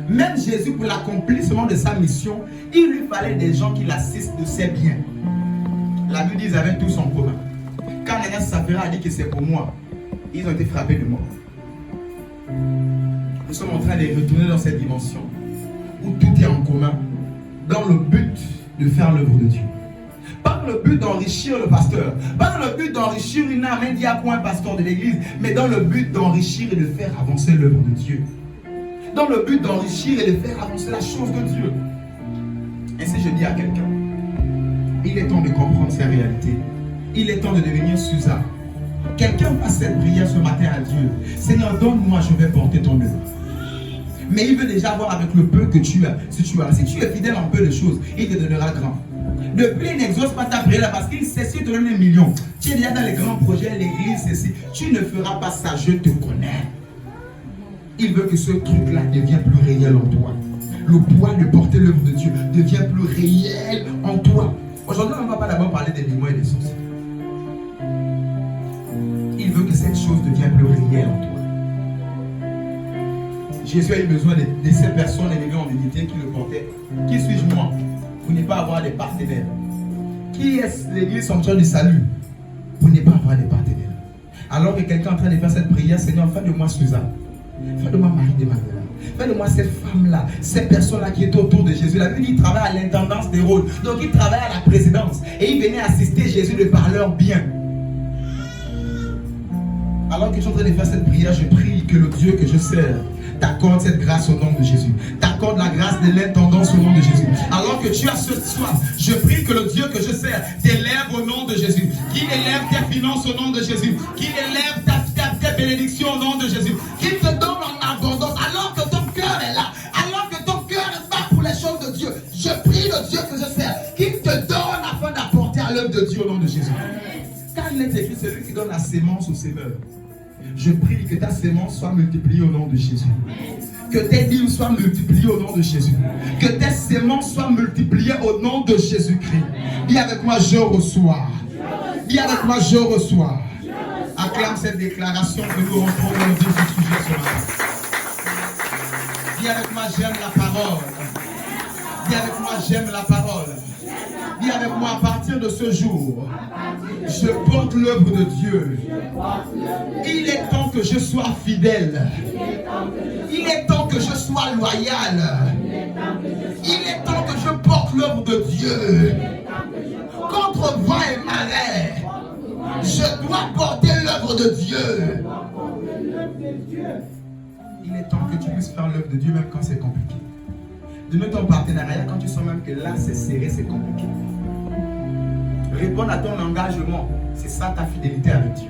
Même Jésus, pour l'accomplissement de sa mission, il lui fallait des gens qui l'assistent de ses biens. La Bible dit qu'ils avaient tous en commun. Quand Ananias et Saphira a dit que c'est pour moi, ils ont été frappés de mort. Nous sommes en train de retourner dans cette dimension où tout est en commun, dans le but de faire l'œuvre de Dieu. Pas dans le but d'enrichir le pasteur, pas dans le but d'enrichir une âme, un diacre ou un pasteur de l'église, mais dans le but d'enrichir et de faire avancer l'œuvre de Dieu. Dans le but d'enrichir et de faire avancer la chose de Dieu. Et si je dis à quelqu'un, il est temps de comprendre ces réalités, il est temps de devenir Susa. Quelqu'un fasse cette prière ce matin à Dieu. Seigneur, donne-moi, je vais porter ton œuvre. Mais il veut déjà voir avec le peu que tu as. Si tu es fidèle en peu de choses, il te donnera grand. Depuis, il n'exauce pas ta prière parce qu'il sait si tu te donnes un million. Tu es déjà dans les grands projets, l'église, ceci. Tu ne feras pas ça, je te connais. Il veut que ce truc-là devienne plus réel en toi. Le poids de porter l'œuvre de Dieu devient plus réel en toi. Aujourd'hui, on ne va pas d'abord parler des démons et des sorciers. Il veut que cette chose devienne plus réelle en toi. Jésus a eu besoin de ces personnes élevées en dignité qui le portaient. Qui suis-je moi pour ne pas avoir des partenaires? Qui est l'église sanctuaire du salut pour ne pas avoir des partenaires? Alors que quelqu'un est en train de faire cette prière, Seigneur, fais de moi Suzanne, fais de moi Marie de Magdala, fais de moi cette femme-là, ces personnes-là qui étaient autour de Jésus. La Bible dit qu'il travaille à l'intendance des rôles, donc il travaille à la présidence et il venait assister Jésus de par leur bien. Alors que je suis en train de faire cette prière, je prie que le Dieu que je sers t'accorde cette grâce au nom de Jésus. T'accorde la grâce de l'intendance au nom de Jésus. Alors que tu as ce soir, je prie que le Dieu que je sers t'élève au nom de Jésus. Qu'il élève tes finances au nom de Jésus. Qu'il élève tes bénédictions au nom de Jésus. Qu'il te donne en abondance alors que ton cœur est là. Alors que ton cœur est là pour les choses de Dieu. Je prie le Dieu que je sers qu'il te donne afin d'apporter à l'œuvre de Dieu au nom de Jésus. Car il est écrit, c'est lui qui donne la sémence au sémeur. Je prie que ta sémence soit multipliée au nom de Jésus. Que tes dîmes soient multipliées au nom de Jésus. Que tes sémences soient multipliées au nom de Jésus-Christ. Dis avec moi, je reçois. Dis avec moi, je reçois. Acclame cette déclaration que nous rentrons dans le vif du sujet ce matin. Dis avec moi, j'aime la parole. Dis avec moi, j'aime la parole. Dis avec moi, à partir de ce jour, je porte l'œuvre de Dieu. Il est temps que je sois fidèle. Il est temps que je sois loyal. Il est temps que je porte l'œuvre de Dieu. Contre vent et marée, je dois porter l'œuvre de Dieu. Il est temps que tu puisses faire l'œuvre de Dieu même quand c'est compliqué. Donne ton partenariat quand tu sens même que là c'est serré, c'est compliqué. Répondre à ton engagement, c'est ça ta fidélité avec Dieu.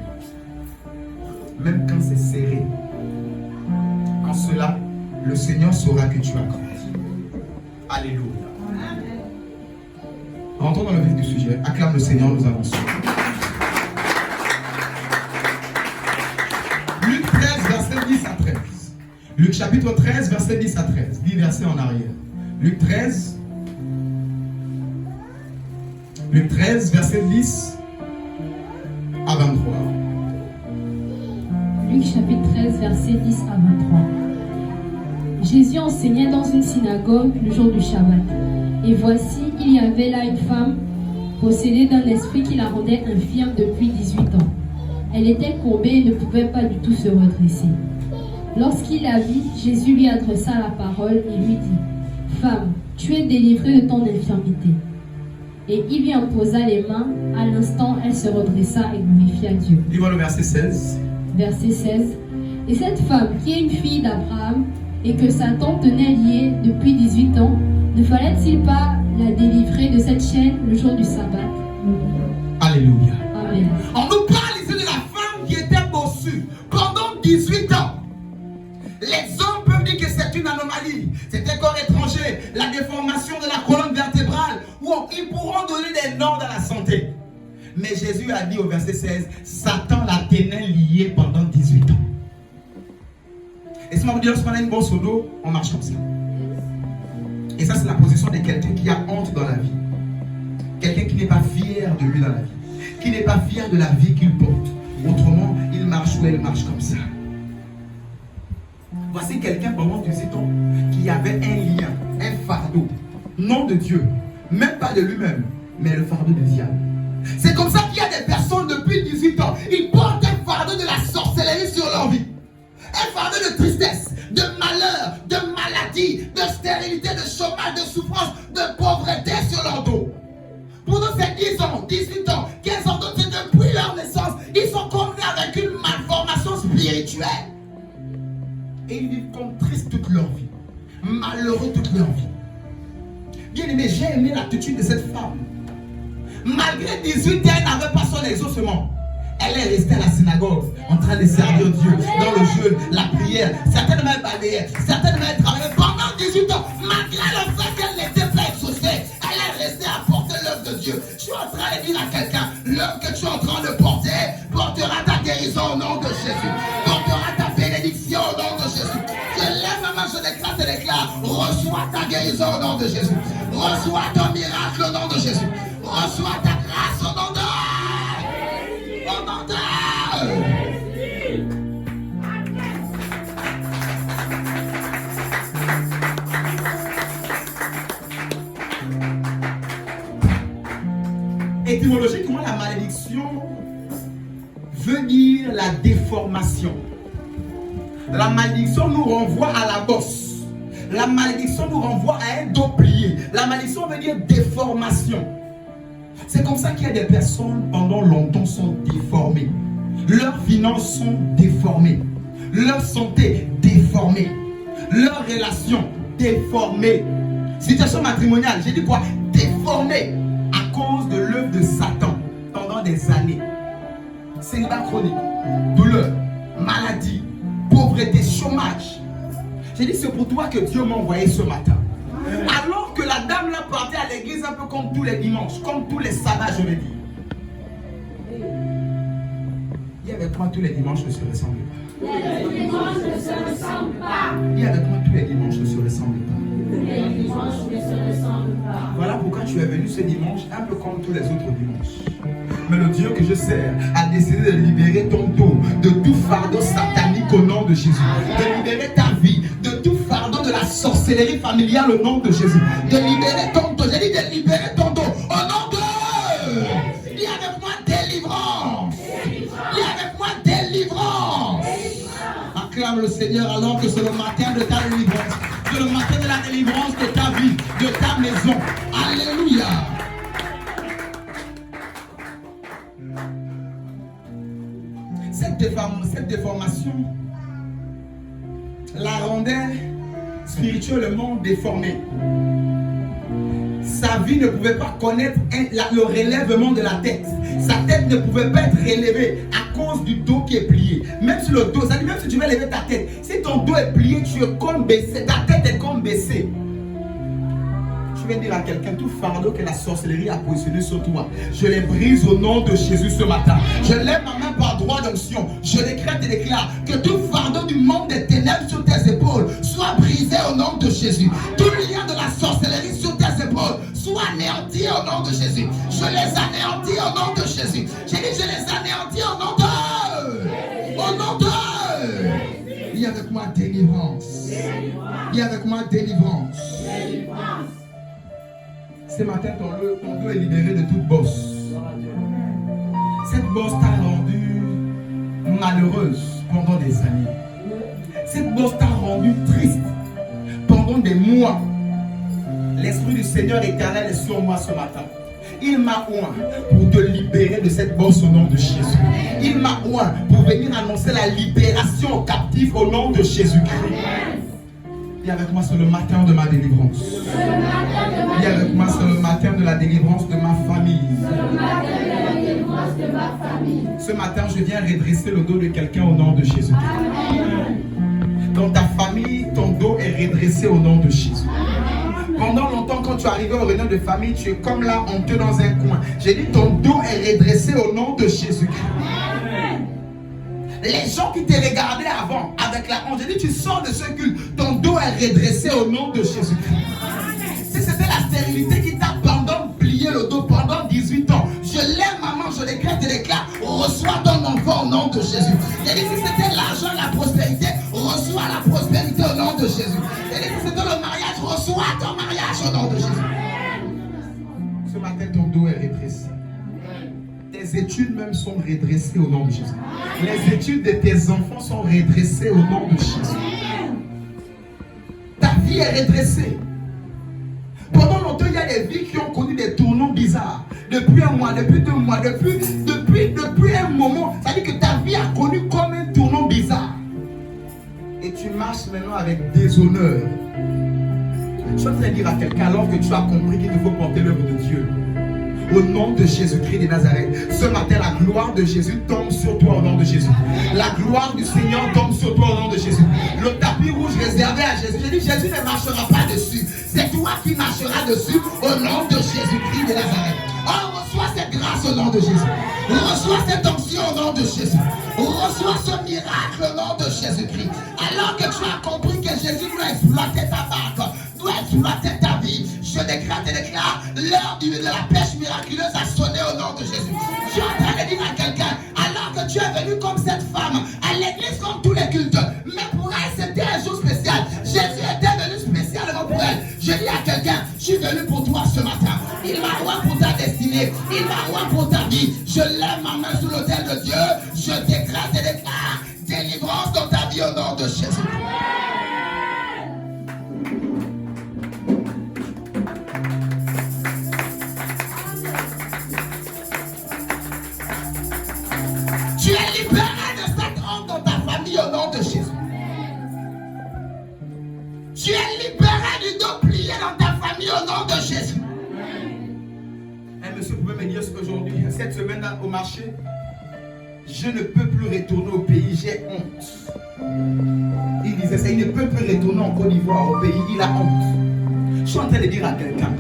Même quand c'est serré. En cela, le Seigneur saura que tu as grandi. Alléluia. Rentrons dans le vif du sujet. Acclame le Seigneur, nous avançons. Luc 13, verset 10 à 13. Luc chapitre 13, verset 10 à 13. 10 versets en arrière. Luc 13, verset 10 à 23. Luc chapitre 13, verset 10 à 23. Jésus enseignait dans une synagogue le jour du Shabbat. Et voici, il y avait là une femme possédée d'un esprit qui la rendait infirme depuis 18 ans. Elle était courbée et ne pouvait pas du tout se redresser. Lorsqu'il la vit, Jésus lui adressa la parole et lui dit: Femme, tu es délivrée de ton infirmité. Et il lui imposa les mains. À l'instant, elle se redressa et glorifia Dieu. Dis-moi le verset 16. Verset 16. Et cette femme, qui est une fille d'Abraham et que Satan tenait liée depuis 18 ans, ne fallait-il pas la délivrer de cette chaîne le jour du sabbat? Alléluia. Amen. On nous parle ici de la femme qui était bossue pendant 18 ans. Les hommes peuvent dire que c'est une anomalie. C'est un corps étranger, la déformation de la colonne vertébrale, ou ils pourront donner des noms dans la santé. Mais Jésus a dit au verset 16, Satan la tenait liée pendant 18 ans. Et si on vous dit, lorsqu'on a une bosse au dos, on marche comme ça. Et ça, c'est la position de quelqu'un qui a honte dans la vie. Quelqu'un qui n'est pas fier de lui dans la vie. qui n'est pas fier de la vie qu'il porte. Autrement, il marche ou elle marche comme ça. Voici quelqu'un pendant 18 ans qui avait un lien, un fardeau, non de Dieu, même pas de lui-même, mais le fardeau du diable. C'est comme ça qu'il y a des personnes depuis 18 ans, ils portent un fardeau de la sorcellerie sur leur vie. Un fardeau de tristesse, de malheur, de maladie, de stérilité, de chômage, de souffrance, de pauvreté sur leur dos. Pour nous, c'est 10 ans, 18 ans, 15 ans, c'est depuis leur naissance. Ils sont condamnés avec une malformation spirituelle. Et ils vivent comme tristes toute leur vie, malheureux toute leur vie. Bien aimé, j'ai aimé l'attitude de cette femme. Malgré 18 ans, elle n'avait pas son exaucement. Elle est restée à la synagogue en train de servir Dieu dans le jeûne, la prière. Certainement elle balayait, certainement elle travaillait pendant 18 ans. Malgré le fait qu'elle n'était pas exaucée, elle est restée à porter l'œuvre de Dieu. Je suis en train de dire à quelqu'un, l'œuvre que tu es en train de porter portera ta guérison au nom de Jésus. Portera ta bénédiction au nom de Jésus. Je lève ma main, je déclare, reçois ta guérison au nom de Jésus. Reçois ton miracle au nom de Jésus. Reçois ta grâce au nom de Jésus. Étymologiquement, la malédiction veut dire la déformation. La malédiction nous renvoie à la bosse. La malédiction nous renvoie à un dos plié. La malédiction veut dire déformation. C'est comme ça qu'il y a des personnes pendant longtemps sont déformées. Leurs finances sont déformées. Leur santé déformée. Leurs relations déformées. Situation matrimoniale, j'ai dit quoi? Déformée à cause de l'œuvre de Satan pendant des années. Célibat chronique, douleur, maladie, pauvreté, chômage. J'ai dit c'est pour toi que Dieu m'a envoyé ce matin. Alors que la dame là partait à l'église un peu comme tous les dimanches, comme tous les sabbats, je vais dire. Il y avait moi tous les dimanches ne se ressemble pas. Les dimanches ne se ressemblent pas. Il y avait moi tous les dimanches ne se ressemble pas. Les dimanches ne se ressemblent pas. Voilà pourquoi tu es venu ce dimanche un peu comme tous les autres dimanches. Mais le Dieu que je sers a décidé de libérer ton dos de tout fardeau satanique au nom de Jésus. De libérer ta vie de tout fardeau de la sorcellerie familiale au nom de Jésus. De libérer ton dos. J'ai dit de libérer ton dos au nom de... Dis avec moi délivrance. Dis avec moi délivrance. Acclame le Seigneur alors que c'est le matin de ta délivrance. C'est le matin de la délivrance de ta vie, de ta maison. Alléluia. Cette déformation la rendait spirituellement déformée. Sa vie ne pouvait pas connaître le relèvement de la tête. Sa tête ne pouvait pas être relevée à cause du dos qui est plié. Même si le dos, ça dit même si tu veux lever ta tête, si ton dos est plié, tu es comme baissé, ta tête est comme baissée. Je vais dire à quelqu'un, tout fardeau que la sorcellerie a positionné sur toi, je les brise au nom de Jésus ce matin. Je lève ma main par droit d'onction. Je décrète et déclare que tout fardeau du monde des ténèbres sur tes épaules soit brisé au nom de Jésus. Tout lien de la sorcellerie sur tes épaules soit anéanti au nom de Jésus. Je les anéantis au nom de Jésus. J'ai dit, je les anéantis au nom de... Au nom de... Dis avec moi délivrance. Dis avec moi délivrance. Ce matin, ton dos est libéré de toute bosse. Cette bosse t'a rendue malheureuse pendant des années. Cette bosse t'a rendue triste pendant des mois. L'Esprit du Seigneur éternel est sur moi ce matin. Il m'a oint pour te libérer de cette bosse au nom de Jésus. Il m'a oint pour venir annoncer la libération aux captifs au nom de Jésus-Christ. Viens avec moi sur le matin de ma délivrance. Viens avec moi sur le matin de la délivrance de ma famille. Ce matin, je viens redresser le dos de quelqu'un au nom de Jésus. Dans ta famille, ton dos est redressé au nom de Jésus. Pendant longtemps, quand tu arrivais aux réunions de famille, tu es comme là, honteux dans un coin. J'ai dit, ton dos est redressé au nom de Jésus. Les gens qui te regardaient avant avec la honte, j'ai dit, tu sors de ce culte, ton dos est redressé au nom de Jésus-Christ. Si c'était la stérilité qui t'a pendant plié le dos pendant 18 ans, je lève ma main, je décrète Jésus. Et si c'était l'argent, la prospérité, reçois la prospérité au nom de Jésus. Et si c'était le mariage, reçois ton mariage au nom de Jésus. Ce matin, ton dos est redressé. Tes études même sont redressées au nom de Jésus. Les études de tes enfants sont redressées au nom de Jésus. Ta vie est redressée. Pendant longtemps, il y a des vies qui ont connu des tournants bizarres. Depuis un mois, depuis 2 mois, depuis un moment. Ça veut dire que ta vie a connu comme un tournant bizarre. Et tu marches maintenant avec déshonneur. Je suis en train de dire à quelqu'un, alors que tu as compris qu'il te faut porter l'œuvre de Dieu. Au nom de Jésus-Christ de Nazareth. Ce matin, la gloire de Jésus tombe sur toi au nom de Jésus. La gloire du Seigneur tombe sur toi au nom de Jésus. Le tapis rouge réservé à Jésus. Je dis, Jésus ne marchera pas dessus. C'est toi qui marcheras dessus au nom de Jésus-Christ de Nazareth. Oh, reçois cette grâce au nom de Jésus. Reçois cette onction au nom de Jésus. Reçois ce miracle au nom de Jésus-Christ. Alors que tu as compris que Jésus doit exploiter ta barque, doit exploiter ta vie, je décrète et déclare, l'heure de la pêche miraculeuse a sonné au nom de Jésus. Je suis en train de dire à quelqu'un, alors que tu es venu comme cette femme, à l'église comme tous les cultes, mais pour elle c'était un jour spécial. Jésus était venu spécialement pour elle. Je dis à quelqu'un, je suis venu pour toi ce matin. Il m'a roi pour ta destinée, il m'a roi pour ta vie. Je lève ma main sous l'autel de Dieu, je décrète et déclare délivrance dans ta vie au nom de Jésus. Tu es libéré de cette honte dans ta famille au nom de Jésus. Tu es libéré du dos plié dans ta famille au nom de Jésus. Un monsieur pouvait me dire qu'aujourd'hui, cette semaine au marché, je ne peux plus retourner au pays, j'ai honte. Il disait ça, il ne peut plus retourner en Côte d'Ivoire au pays, il a honte. Je suis en train de dire à quelqu'un,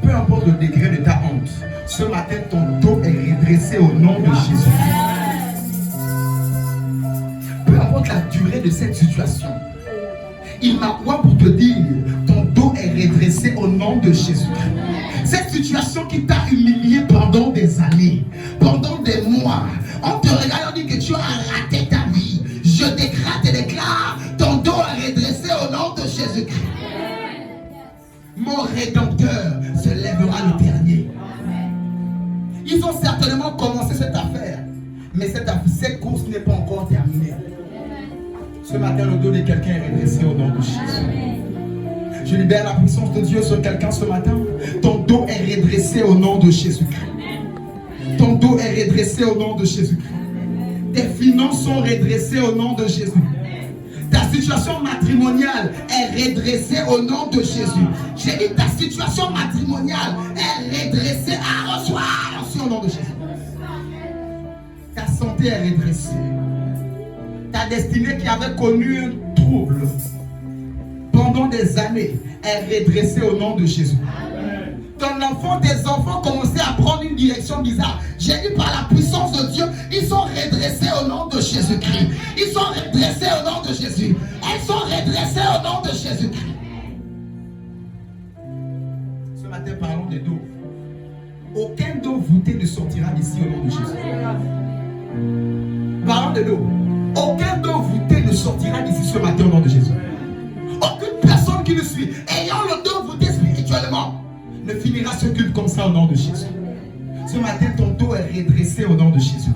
peu importe le degré de ta honte, ce matin ton dos est redressé au nom de Jésus. Peu importe la durée de cette situation, il m'a quoi pour te dire, ton dos est redressé au nom de Jésus. Cette situation qui t'a humilié pendant des années, pendant des mois, on te regarde, on dit que tu as raté ta vie. Je décrète et déclare, ton dos est redressé au nom de Jésus-Christ. Mon Rédempteur se lèvera le dernier. Ils ont certainement commencé cette affaire, mais cette course n'est pas encore terminée. Ce matin, le dos de quelqu'un est redressé au nom de Jésus. Je libère la puissance de Dieu sur quelqu'un ce matin. Ton dos est redressé au nom de Jésus-Christ. Ton dos est redressé au nom de Jésus-Christ. Tes finances sont redressées au nom de Jésus. Ta situation matrimoniale est redressée au nom de Jésus. J'ai dit ta situation matrimoniale est redressée à recevoir aussi au nom de Jésus. Ta santé est redressée. Ta destinée qui avait connu un trouble pendant des années est redressée au nom de Jésus. Ton enfant, tes enfants commençaient à prendre une direction bizarre. J'ai dit par la puissance de Dieu, ils sont redressés au nom de Jésus-Christ. Ils sont redressés au nom de Jésus. Elles sont redressées au nom de Jésus-Christ. Ce matin, parlons des dos. Aucun dos voûté ne sortira d'ici au nom de Jésus. Parlons de dos. Aucun dos voûté ne sortira d'ici ce matin au nom de Jésus. Aucune personne qui nous suit, ayant le dos voûté spirituellement, ne finira ce culte comme ça au nom de Jésus. Ce matin, ton dos est redressé au nom de Jésus.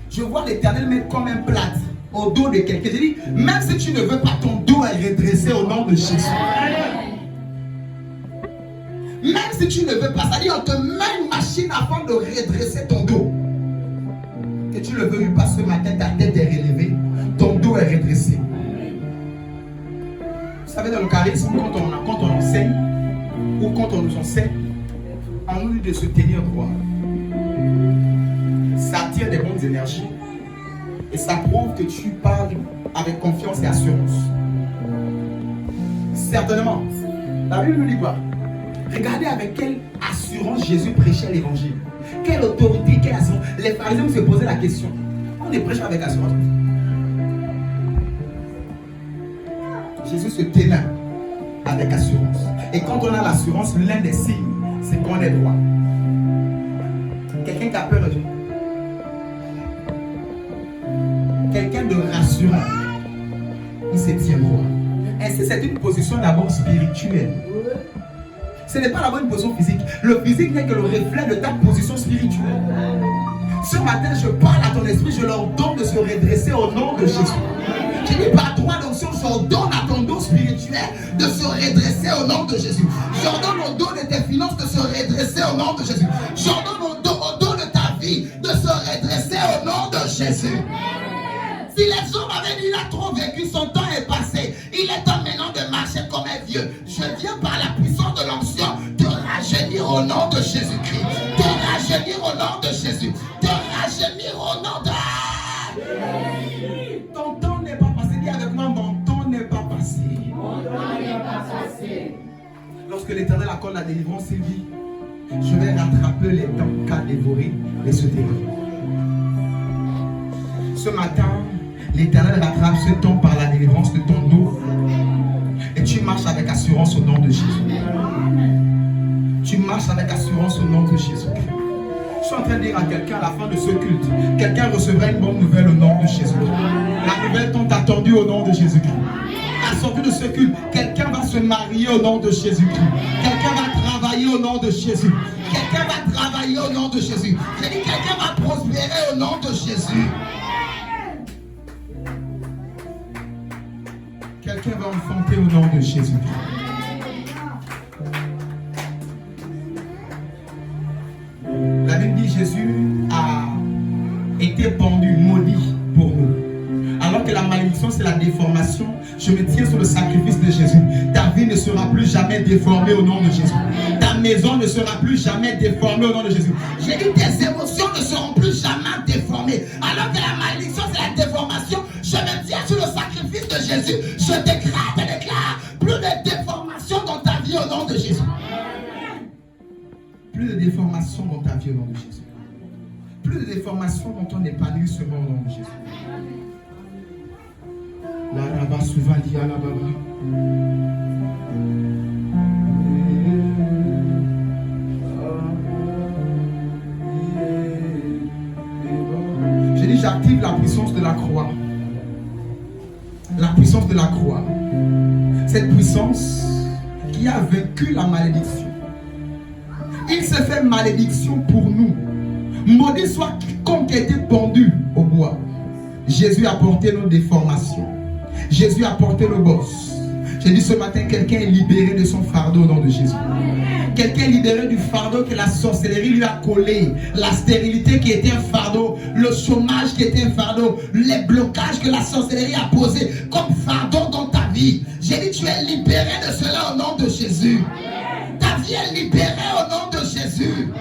Je vois l'Éternel mettre comme un plâtre au dos de quelqu'un. Je dis, même si tu ne veux pas, ton dos est redressé au nom de Jésus. Même si tu ne veux pas, c'est-à-dire on te met une machine afin de redresser ton dos. Que tu ne veux pas, ce matin, ta tête est relevée, ton dos est redressé. Vous savez, dans le charisme, quand on enseigne, ou quand on nous enseigne, on nous dit de se tenir droit. Ça attire des bonnes énergies. Et ça prouve que tu parles avec confiance et assurance. Certainement. La Bible nous dit quoi? Regardez avec quelle assurance Jésus prêchait l'évangile. Quelle autorité, quelle assurance. Les pharisiens se posaient la question. On les prêche avec assurance. Jésus se tenait avec assurance. Et quand on a l'assurance, l'un des signes, c'est qu'on est droit. Quelqu'un qui a peur de Dieu. Ici, c'est une position d'abord spirituelle. Ce n'est pas la bonne position physique. Le physique n'est que le reflet de ta position spirituelle. Ce matin, je parle à ton esprit, je leur donne de se redresser au nom de Jésus. Je dis par droit d'onction, j'ordonne à ton dos spirituel de se redresser au nom de Jésus. J'ordonne au dos de tes finances de se redresser au nom de Jésus. J'ordonne au dos de ta vie de se redresser au nom de Jésus. Si les hommes avaient dit, il a trop vécu, son temps est passé, il est temps maintenant de marcher comme un vieux. Je viens par la puissance de l'onction te rajeunir au nom de Jésus-Christ. Te rajeunir au nom de Jésus. Te rajeunir au nom de... Ton temps n'est pas passé. Dis avec moi, mon temps n'est pas passé. Mon temps n'est pas passé. Lorsque l'Éternel accorde la délivrance, il dit, je vais rattraper les temps qu'a dévoré les souterrains. Ce matin, l'Éternel rattrape ce temps par la délivrance de ton dos. Et tu marches avec assurance au nom de Jésus. Tu marches avec assurance au nom de Jésus. Je suis en train de dire à quelqu'un à la fin de ce culte, quelqu'un recevra une bonne nouvelle au nom de Jésus. La nouvelle tant attendue au nom de Jésus-Christ. À la sortie de ce culte, quelqu'un va se marier au nom de Jésus-Christ. Quelqu'un va travailler au nom de Jésus. Quelqu'un va travailler au nom de Jésus. J'ai dit quelqu'un va prospérer au nom de Jésus. Quelqu'un va enfanter au nom de Jésus. La Bible dit Jésus a été pendu, maudit pour nous. Alors que la malédiction c'est la déformation, je me tiens sur le sacrifice de Jésus. Ta vie ne sera plus jamais déformée au nom de Jésus. Ta maison ne sera plus jamais déformée au nom de Jésus. J'ai dit tes émotions ne seront plus jamais déformées. Alors que la malédiction c'est la déformation, je me tiens sur le sacrifice de Jésus. Je déclare plus de déformation dans ta vie au nom de Jésus. Plus de déformation dans ta vie au nom de Jésus. Plus de déformation dans ton épanouissement au nom de Jésus. La rabat souvent dit à la baba. J'ai dit j'active la puissance de la croix. La puissance de la croix. Cette puissance qui a vaincu la malédiction. Il se fait malédiction pour nous. Maudit soit quiconque a été pendu au bois. Jésus a porté nos déformations. Jésus a porté nos bosses. J'ai dit ce matin, quelqu'un est libéré de son fardeau au nom de Jésus. Quelqu'un est libéré du fardeau que la sorcellerie lui a collé. La stérilité qui était un fardeau. Le chômage qui était un fardeau. Les blocages que la sorcellerie a posés comme fardeau dans ta vie. J'ai dit tu es libéré de cela au nom de Jésus. Ta vie est libérée au nom de Jésus.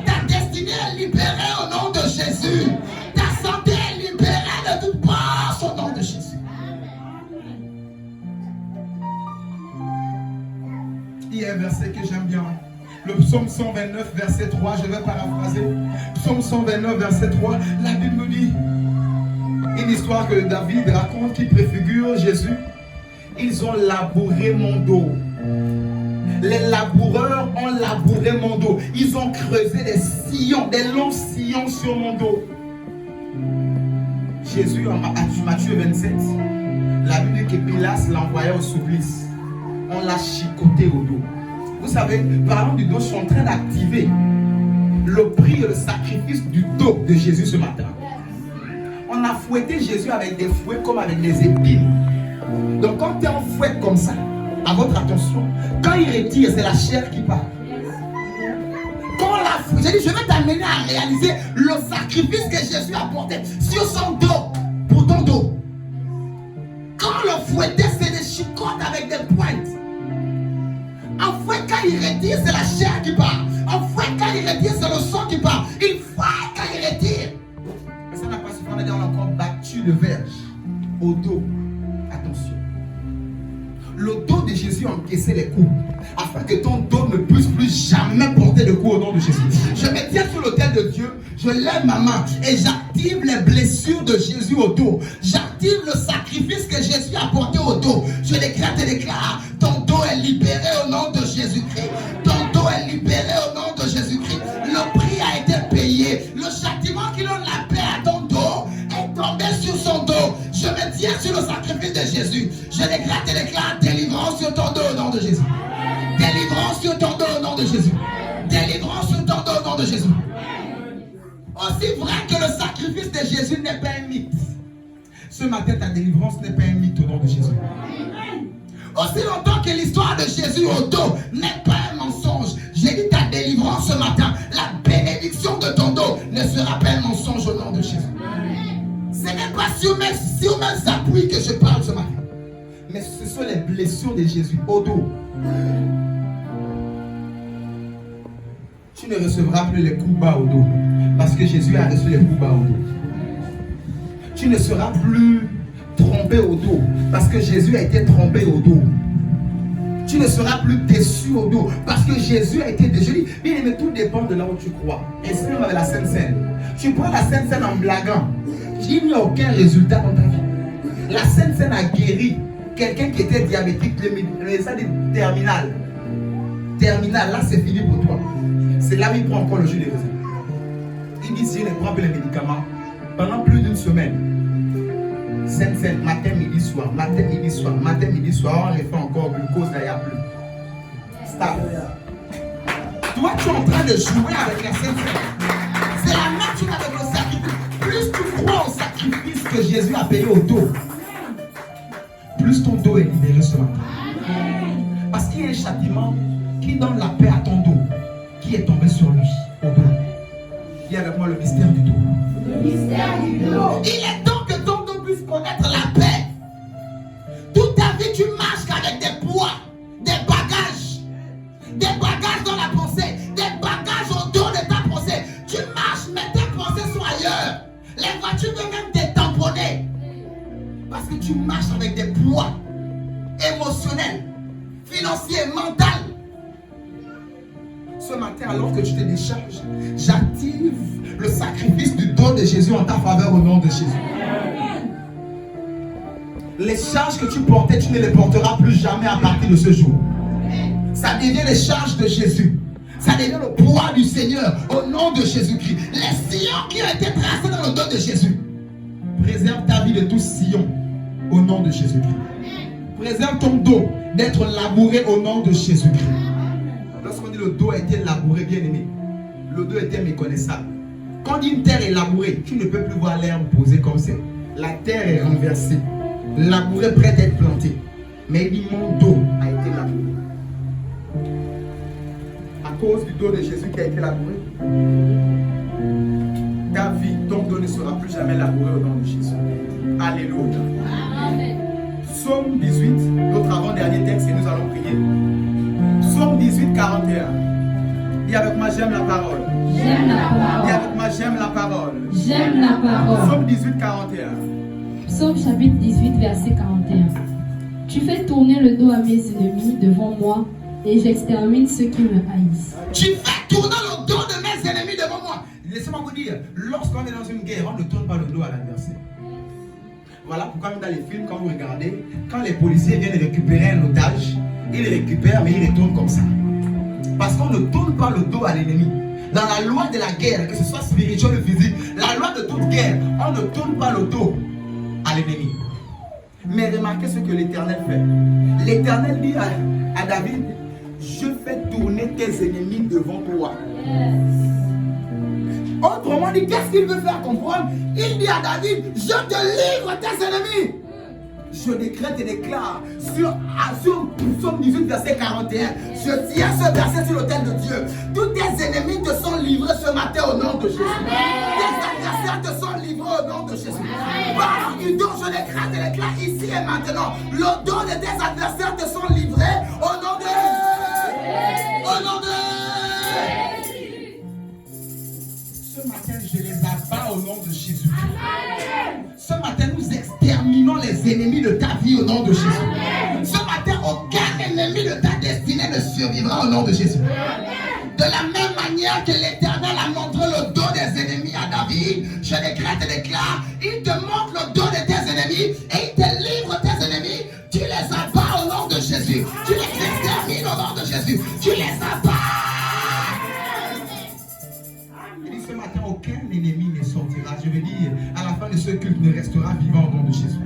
Ta destinée est libérée au nom de Jésus. Ta santé est libérée de toute part au nom de Jésus. Il y a un verset que j'aime bien. Le psaume 129, verset 3, je vais paraphraser. Psaume 129, verset 3, la Bible nous dit une histoire que David raconte qui préfigure Jésus. Ils ont labouré mon dos. Les laboureurs ont labouré mon dos. Ils ont creusé des sillons, des longs sillons sur mon dos. Jésus, en Matthieu 27, la Bible dit que Pilate l'envoyait au supplice. On l'a chicoté au dos. Vous savez, parlant du dos, je suis en train d'activer le prix et le sacrifice du dos de Jésus ce matin. On a fouetté Jésus avec des fouets comme avec des épines. Donc quand tu es en fouet comme ça, à votre attention, quand il retire, c'est la chair qui part. Quand la fouette, j'ai dit, je vais t'amener à réaliser le sacrifice que Jésus a porté sur son dos, pour ton dos. Quand le fouettait, c'est des chicottes avec des pointes. En fouet, quand il retire, c'est la chair qui part. En fouet, quand il retire, c'est le sang qui part. Il fouette quand il retire. Mais ça n'a pas suffi, on a encore battu de verge au dos. Attention. Le dos de Jésus encaissait les coups afin que ton dos ne puisse plus jamais porter de coups au nom de Jésus. Je me tiens sur l'autel de Dieu, je lève ma main et j'active les blessures de Jésus au dos. J'active le sacrifice que Jésus a porté au dos. Je décrète et déclare, ton dos est libéré au nom de Jésus-Christ. Ton dos est libéré au nom de Jésus-Christ. Le prix a été payé. Le châtiment qui donne la paix à ton dos est tombé sur son dos. Je me tiens sur le sacrifice de Jésus. Je décrète et déclare délivrance de Jésus. Aussi vrai que le sacrifice de Jésus n'est pas un mythe. Ce matin, ta délivrance n'est pas un mythe au nom de Jésus. Aussi longtemps que l'histoire de Jésus au dos n'est pas un mensonge, j'ai dit ta délivrance ce matin, la bénédiction de ton dos ne sera pas un mensonge au nom de Jésus. Ce n'est pas sur mes appuis que je parle ce matin, mais ce sont les blessures de Jésus au dos. Tu ne recevras plus les coups bas au dos, parce que Jésus a reçu les coups bas au dos. Tu ne seras plus trompé au dos, parce que Jésus a été trompé au dos. Tu ne seras plus déçu au dos, parce que Jésus a été déçu. Bien aimé, tout dépend de là où tu crois. Exprime avec la Sainte Seine. Tu prends la Sainte Seine en blaguant, il n'y a aucun résultat dans ta vie. La Sainte Seine a guéri quelqu'un qui était diabétique, ça dit terminal. Terminal, là c'est fini pour toi. C'est là où il prend encore le jus de raisin. Il dit si je ne prends plus les médicaments pendant plus d'une semaine. Sainte Seine, matin, midi, soir, matin, midi, soir, matin, midi, soir, on les fait encore glucose, là il n'y a plus. Stop. Toi, tu es en train de jouer avec la Sainte Seine. C'est la nature avec le sacrifice. Plus tu crois au sacrifice que Jésus a payé au dos, plus ton dos est libéré ce matin. Parce qu'il y a un châtiment qui donne la paix à ton dos, qui est tombé sur lui, au dos. Dis avec moi le mystère du dos. Le mystère du dos. Il est temps que ton dos puisse connaître la paix. Toute ta vie, tu marches avec des poids, des bagages dans la pensée, des bagages au dos de ta pensée. Tu marches, mais tes pensées sont ailleurs. Les voitures viennent même te tamponner. Parce que tu marches avec des poids émotionnels, financiers, mentaux. Ce matin, alors que tu te décharges, j'active le sacrifice du don de Jésus en ta faveur au nom de Jésus. Les charges que tu portais, tu ne les porteras plus jamais à partir de ce jour. Ça devient les charges de Jésus. Ça devient le poids du Seigneur au nom de Jésus-Christ. Les sillons qui ont été tracés dans le dos de Jésus. Préserve ta vie de tous sillons au nom de Jésus-Christ. Préserve ton dos d'être labouré au nom de Jésus-Christ. Lorsqu'on dit le dos a été labouré, bien aimé, le dos était méconnaissable. Quand on dit une terre est labourée, tu ne peux plus voir l'herbe posée comme c'est. La terre est renversée, labourée, prête à être plantée. Mais il dit mon dos a été labouré. À cause du dos de Jésus qui a été labouré, ta vie, ton dos ne sera plus jamais labouré au nom de Jésus. Alléluia. Amen. Psaume 18, notre avant-dernier texte et nous allons prier. Psaume 18, 41. Dis avec moi, j'aime la parole. J'aime la Dis parole. avec moi, j'aime la parole. J'aime la parole. Psaume 18, 41. Psaume chapitre 18, verset 41. Tu fais tourner le dos à mes ennemis devant moi et j'extermine ceux qui me haïssent. Tu fais tourner le dos de mes ennemis devant moi. Laissez-moi vous dire, lorsqu'on est dans une guerre, on ne tourne pas le dos à l'adversaire. Voilà pourquoi même dans les films, quand vous regardez, quand les policiers viennent récupérer un otage, ils le récupèrent mais ils retournent comme ça. Parce qu'on ne tourne pas le dos à l'ennemi. Dans la loi de la guerre, que ce soit spirituel ou physique, la loi de toute guerre, on ne tourne pas le dos à l'ennemi. Mais remarquez ce que l'Éternel fait. L'Éternel dit à David, je fais tourner tes ennemis devant toi. Autrement dit, qu'est-ce qu'il veut faire comprendre? Il dit à David, je te livre tes ennemis. Je décrète et déclare sur Psaume 18, verset 41. Je tiens ce verset sur l'autel de Dieu. Tous tes ennemis te sont livrés ce matin au nom de Jésus. Tes adversaires te sont livrés au nom de Jésus. Par du don, je décrète et déclare ici et maintenant. Le don de tes adversaires te sont livrés au nom de Jésus. Au nom de Jésus. Ce matin, je les abats au nom de Jésus. Ce matin, nous exterminons les ennemis de ta vie au nom de Jésus. Ce matin, aucun ennemi de ta destinée ne survivra au nom de Jésus. De la même manière que l'Éternel a montré le dos des ennemis à David, je décrète et déclare, il te montre le dos de tes ennemis et il te livre tes ennemis. Tu les abats au nom de Jésus. Tu les extermines au nom de Jésus. Tu les abats. Ce matin, aucun ennemi ne sortira. Je veux dire, à la fin de ce culte, ne restera vivant au nom de Jésus.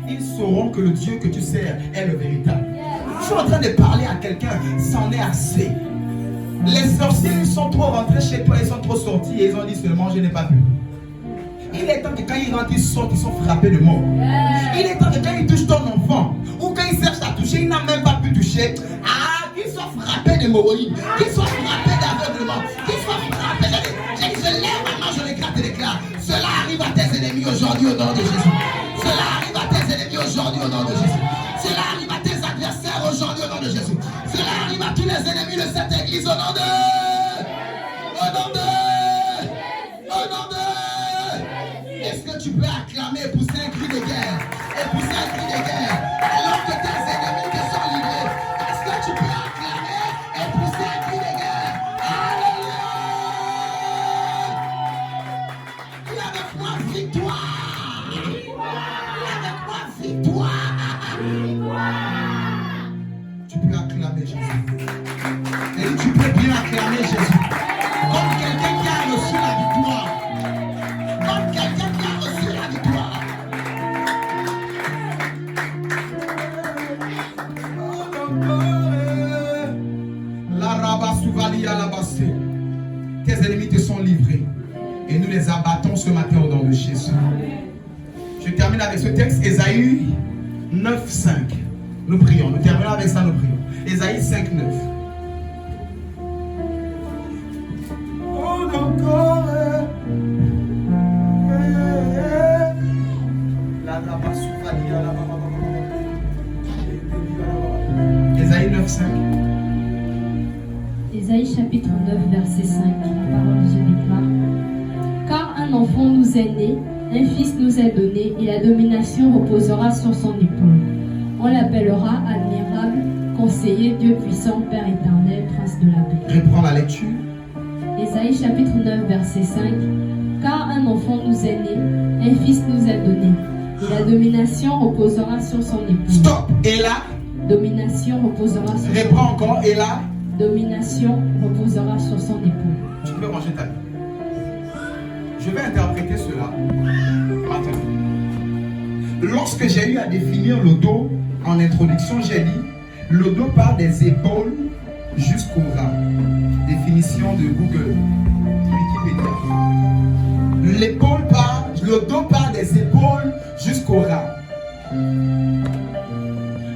Ils sauront que le Dieu que tu sers est le véritable. Je suis en train de parler à quelqu'un, c'en est assez. Les sorciers sont trop chez toi, ils sont trop sortis et ils ont dit seulement je n'ai pas vu. Il est temps que quand ils rentrent, ils sortent, ils sont frappés de mort. Il est temps que quand ils touchent ton enfant, ou quand ils cherchent à toucher, ils n'ont même pas pu toucher. Ah, qu'ils soient frappés d'hémorroïdes, qu'ils soient frappés d'aveuglement, qu'ils soient frappés de... Je lève ma main, je l'éclate et l'éclate. Cela arrive à tes ennemis aujourd'hui au nom de Jésus. Cela arrive à tes ennemis aujourd'hui au nom de Jésus. Cela arrive à tes adversaires aujourd'hui au nom de Jésus. Cela arrive à tous les ennemis de cette église au nom de... Au nom de... Au nom de... Est-ce que tu peux acclamer et pousser un cri de guerre? Et pousser un cri de guerre alors que tes ennemis te sont livrés. Est-ce que tu peux acclamer et pousser un cri de guerre? Alléluia! Dis avec moi victoire! Avec moi victoire! Tu peux acclamer Jésus. Et tu peux bien acclamer Jésus. Comme quelqu'un qui a reçu la victoire. Comme quelqu'un qui a reçu la victoire. La rabasouvali à la basse. Tes ennemis te sont livrés. Et nous les abattons ce matin au nom de Jésus. Je termine avec ce texte, Ésaïe 9:5. Nous prions. Nous terminons avec ça, nous prions. Ésaïe 5:9. Ésaïe 9:5. Ésaïe chapitre 9, verset 5. La parole de Dieu déclare: Car un enfant nous est né, un fils nous est donné, et la domination reposera sur son épaule. On l'appellera admirable, conseiller, Dieu puissant, Père éternel, prince de la paix. Reprends la lecture. Ésaïe chapitre 9, verset 5. Car un enfant nous est né, un fils nous est donné, et la domination reposera sur son épaule. Stop. Et là, Domination reposera sur son reprends encore. Et là, Domination reposera sur son épaule. tu peux ranger ta vie. Je vais interpréter cela maintenant. Lorsque j'ai eu à définir le dos en introduction, j'ai dit le dos part des épaules jusqu'au ras. Définition de Google, Wikipédia. Le dos part des épaules jusqu'au ras.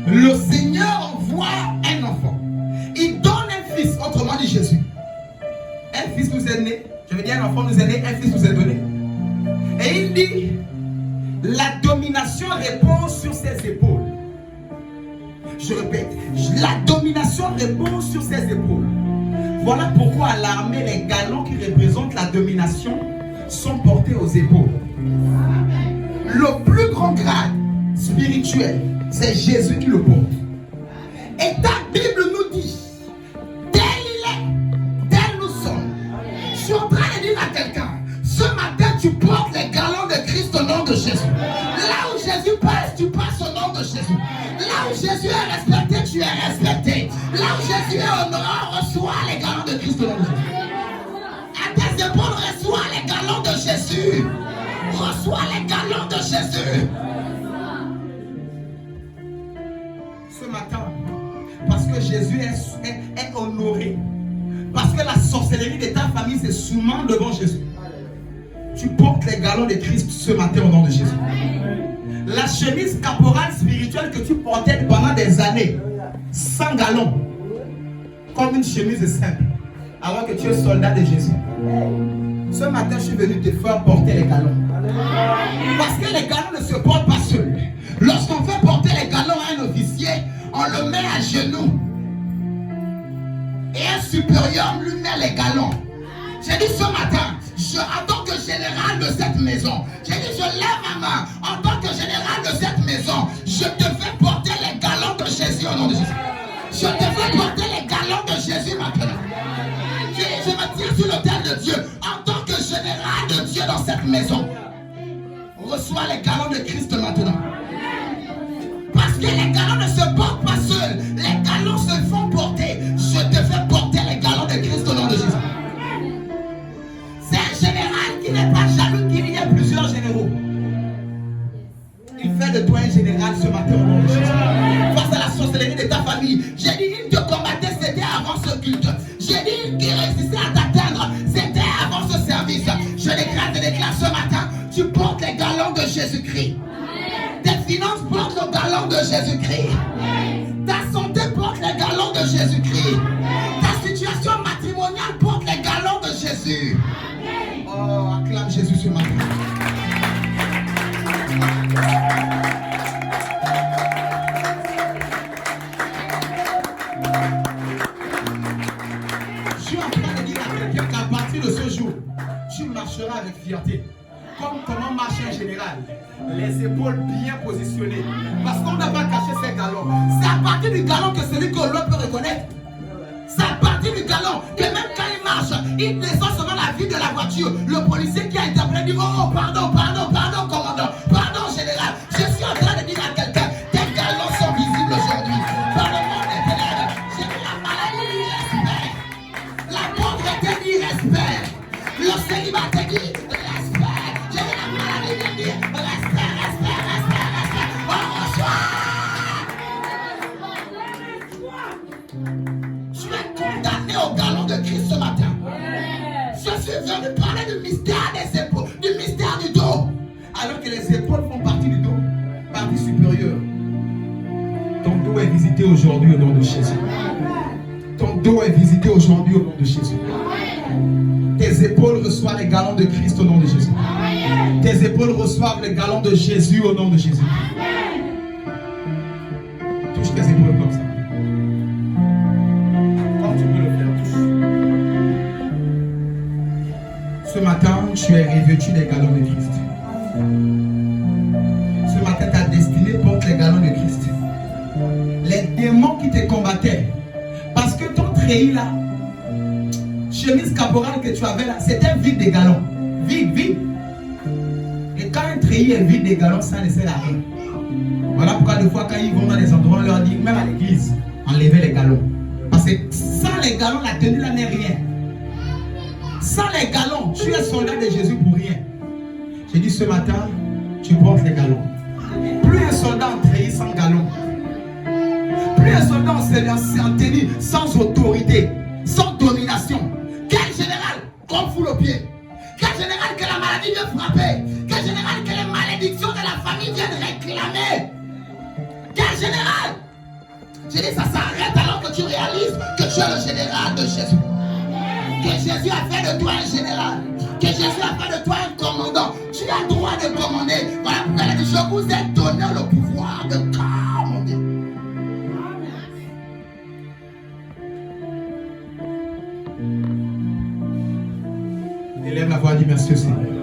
Le Seigneur envoie un enfant. Il donne un fils, autrement dit Jésus. Un fils nous est né. Je veux dire, un enfant nous est né, un fils nous est donné. Et il dit, la domination repose sur ses épaules. Je répète, la domination repose sur ses épaules. Voilà pourquoi à l'armée, les galons qui représentent la domination sont portés aux épaules. Le plus grand grade spirituel, c'est Jésus qui le porte. Et ta Bible nous dit, tel il est, tel nous sommes. Je suis en train de dire à quelqu'un, ce matin tu portes les galons de Christ au nom de Jésus. Là où Jésus passe, tu passes au nom de Jésus. Là où Jésus est respecté, tu es respecté. Là où Jésus est honoré, reçois les galons de Christ au nom de Jésus. À tes épaules, reçois les galons de Jésus. Reçois les galons de Jésus. Ce matin, parce que Jésus est honoré, parce que la sorcellerie de ta famille c'est souvent devant Jésus, tu portes les galons de Christ ce matin au nom de Jésus. La chemise caporale spirituelle que tu portais pendant des années, sans galons, comme une chemise simple, alors que tu es soldat de Jésus. Ce matin, je suis venu te faire porter les galons. Parce que les galons ne se portent pas seuls. Lorsqu'on fait porter les galons à un officier, on le met à genoux. Et un supérieur lui met les galons. J'ai dit ce matin, en tant que général de cette maison, j'ai dit je lève ma main. En tant que général de cette maison, je te fais porter les galons de Jésus au nom de Jésus. Je te fais porter les galons de Jésus maintenant. Je me tiens sur l'autel de Dieu. En tant que général de Dieu dans cette maison, reçois les galons de Christ maintenant. Parce que les galons ne se portent pas seuls. Les galons se font porter. Je te fais porter les galons de Christ au nom de Jésus. C'est un général qui n'est pas jaloux qu'il y ait plusieurs généraux. Il fait de toi un général ce matin au nom de Jésus. Face à la sorcellerie de ta famille, j'ai dit il te combattait, c'était avant ce culte. J'ai dit qu'il réussissait à t'atteindre, c'était dire à quelqu'un qu'à partir de ce jour, tu marcheras avec fierté. Comme comment marche un général. Les épaules bien positionnées. Parce qu'on n'a pas caché ses galons. C'est à partir du galon que celui que l'autre peut reconnaître. C'est à partir du galon que même quand il marche, il descend seulement la vitre de la voiture. Le policier qui a interpellé dit: oh, pardon, commandant, pardon, général. Je suis en train de dire à quelqu'un: tes galons sont visibles aujourd'hui. Par le monde éternel, j'ai vu la maladie dit respect. La pauvreté dit respect. Le célibat dit respect. J'ai vu la maladie dit respect. On reçoit. Tu es condamné au galon de Christ ce matin. Je suis venu parler du mystère des épaules, du mystère du dos. Alors que les épaules font partie du dos, partie supérieure. Ton dos est visité aujourd'hui au nom de Jésus. Ton dos est visité aujourd'hui au nom de Jésus. Tes épaules reçoivent les galons de Christ au nom de Jésus. Tes épaules reçoivent les galons de Jésus au nom de Jésus. Touche tes épaules comme ça. Comme tu peux le faire, touche. Ce matin, tu es revêtu des galons de Christ. Ce matin, ta destinée porte les galons de Christ. Les démons qui te combattaient, parce que ton treillis là, chemise caporale que tu avais là, c'était vide des galons. Vide. Et quand un treillis est vide des galons, ça ne sert à rien. Voilà pourquoi des fois quand ils vont dans les endroits, on leur dit, même à l'église, enlevez les galons. Parce que sans les galons, la tenue là n'est rien. Sans les galons, tu es soldat de Jésus pour rien. J'ai dit ce matin, tu portes les galons. Plus un soldat en treillis sans galons. Plus un soldat en tenue sans autorité, sans domination. Quel général qu'on fout le pied? Quel général que la maladie vient frapper? Quel général que les malédictions de la famille viennent réclamer? Quel général? J'ai dit ça s'arrête alors que tu réalises que tu es le général de Jésus. Que Jésus a fait de toi un général. Que Jésus a fait de toi un commandant. Tu as le droit de commander. Voilà pourquoi il a dit: je vous ai donné le pouvoir de commander. Élève la voix, dit merci au Seigneur.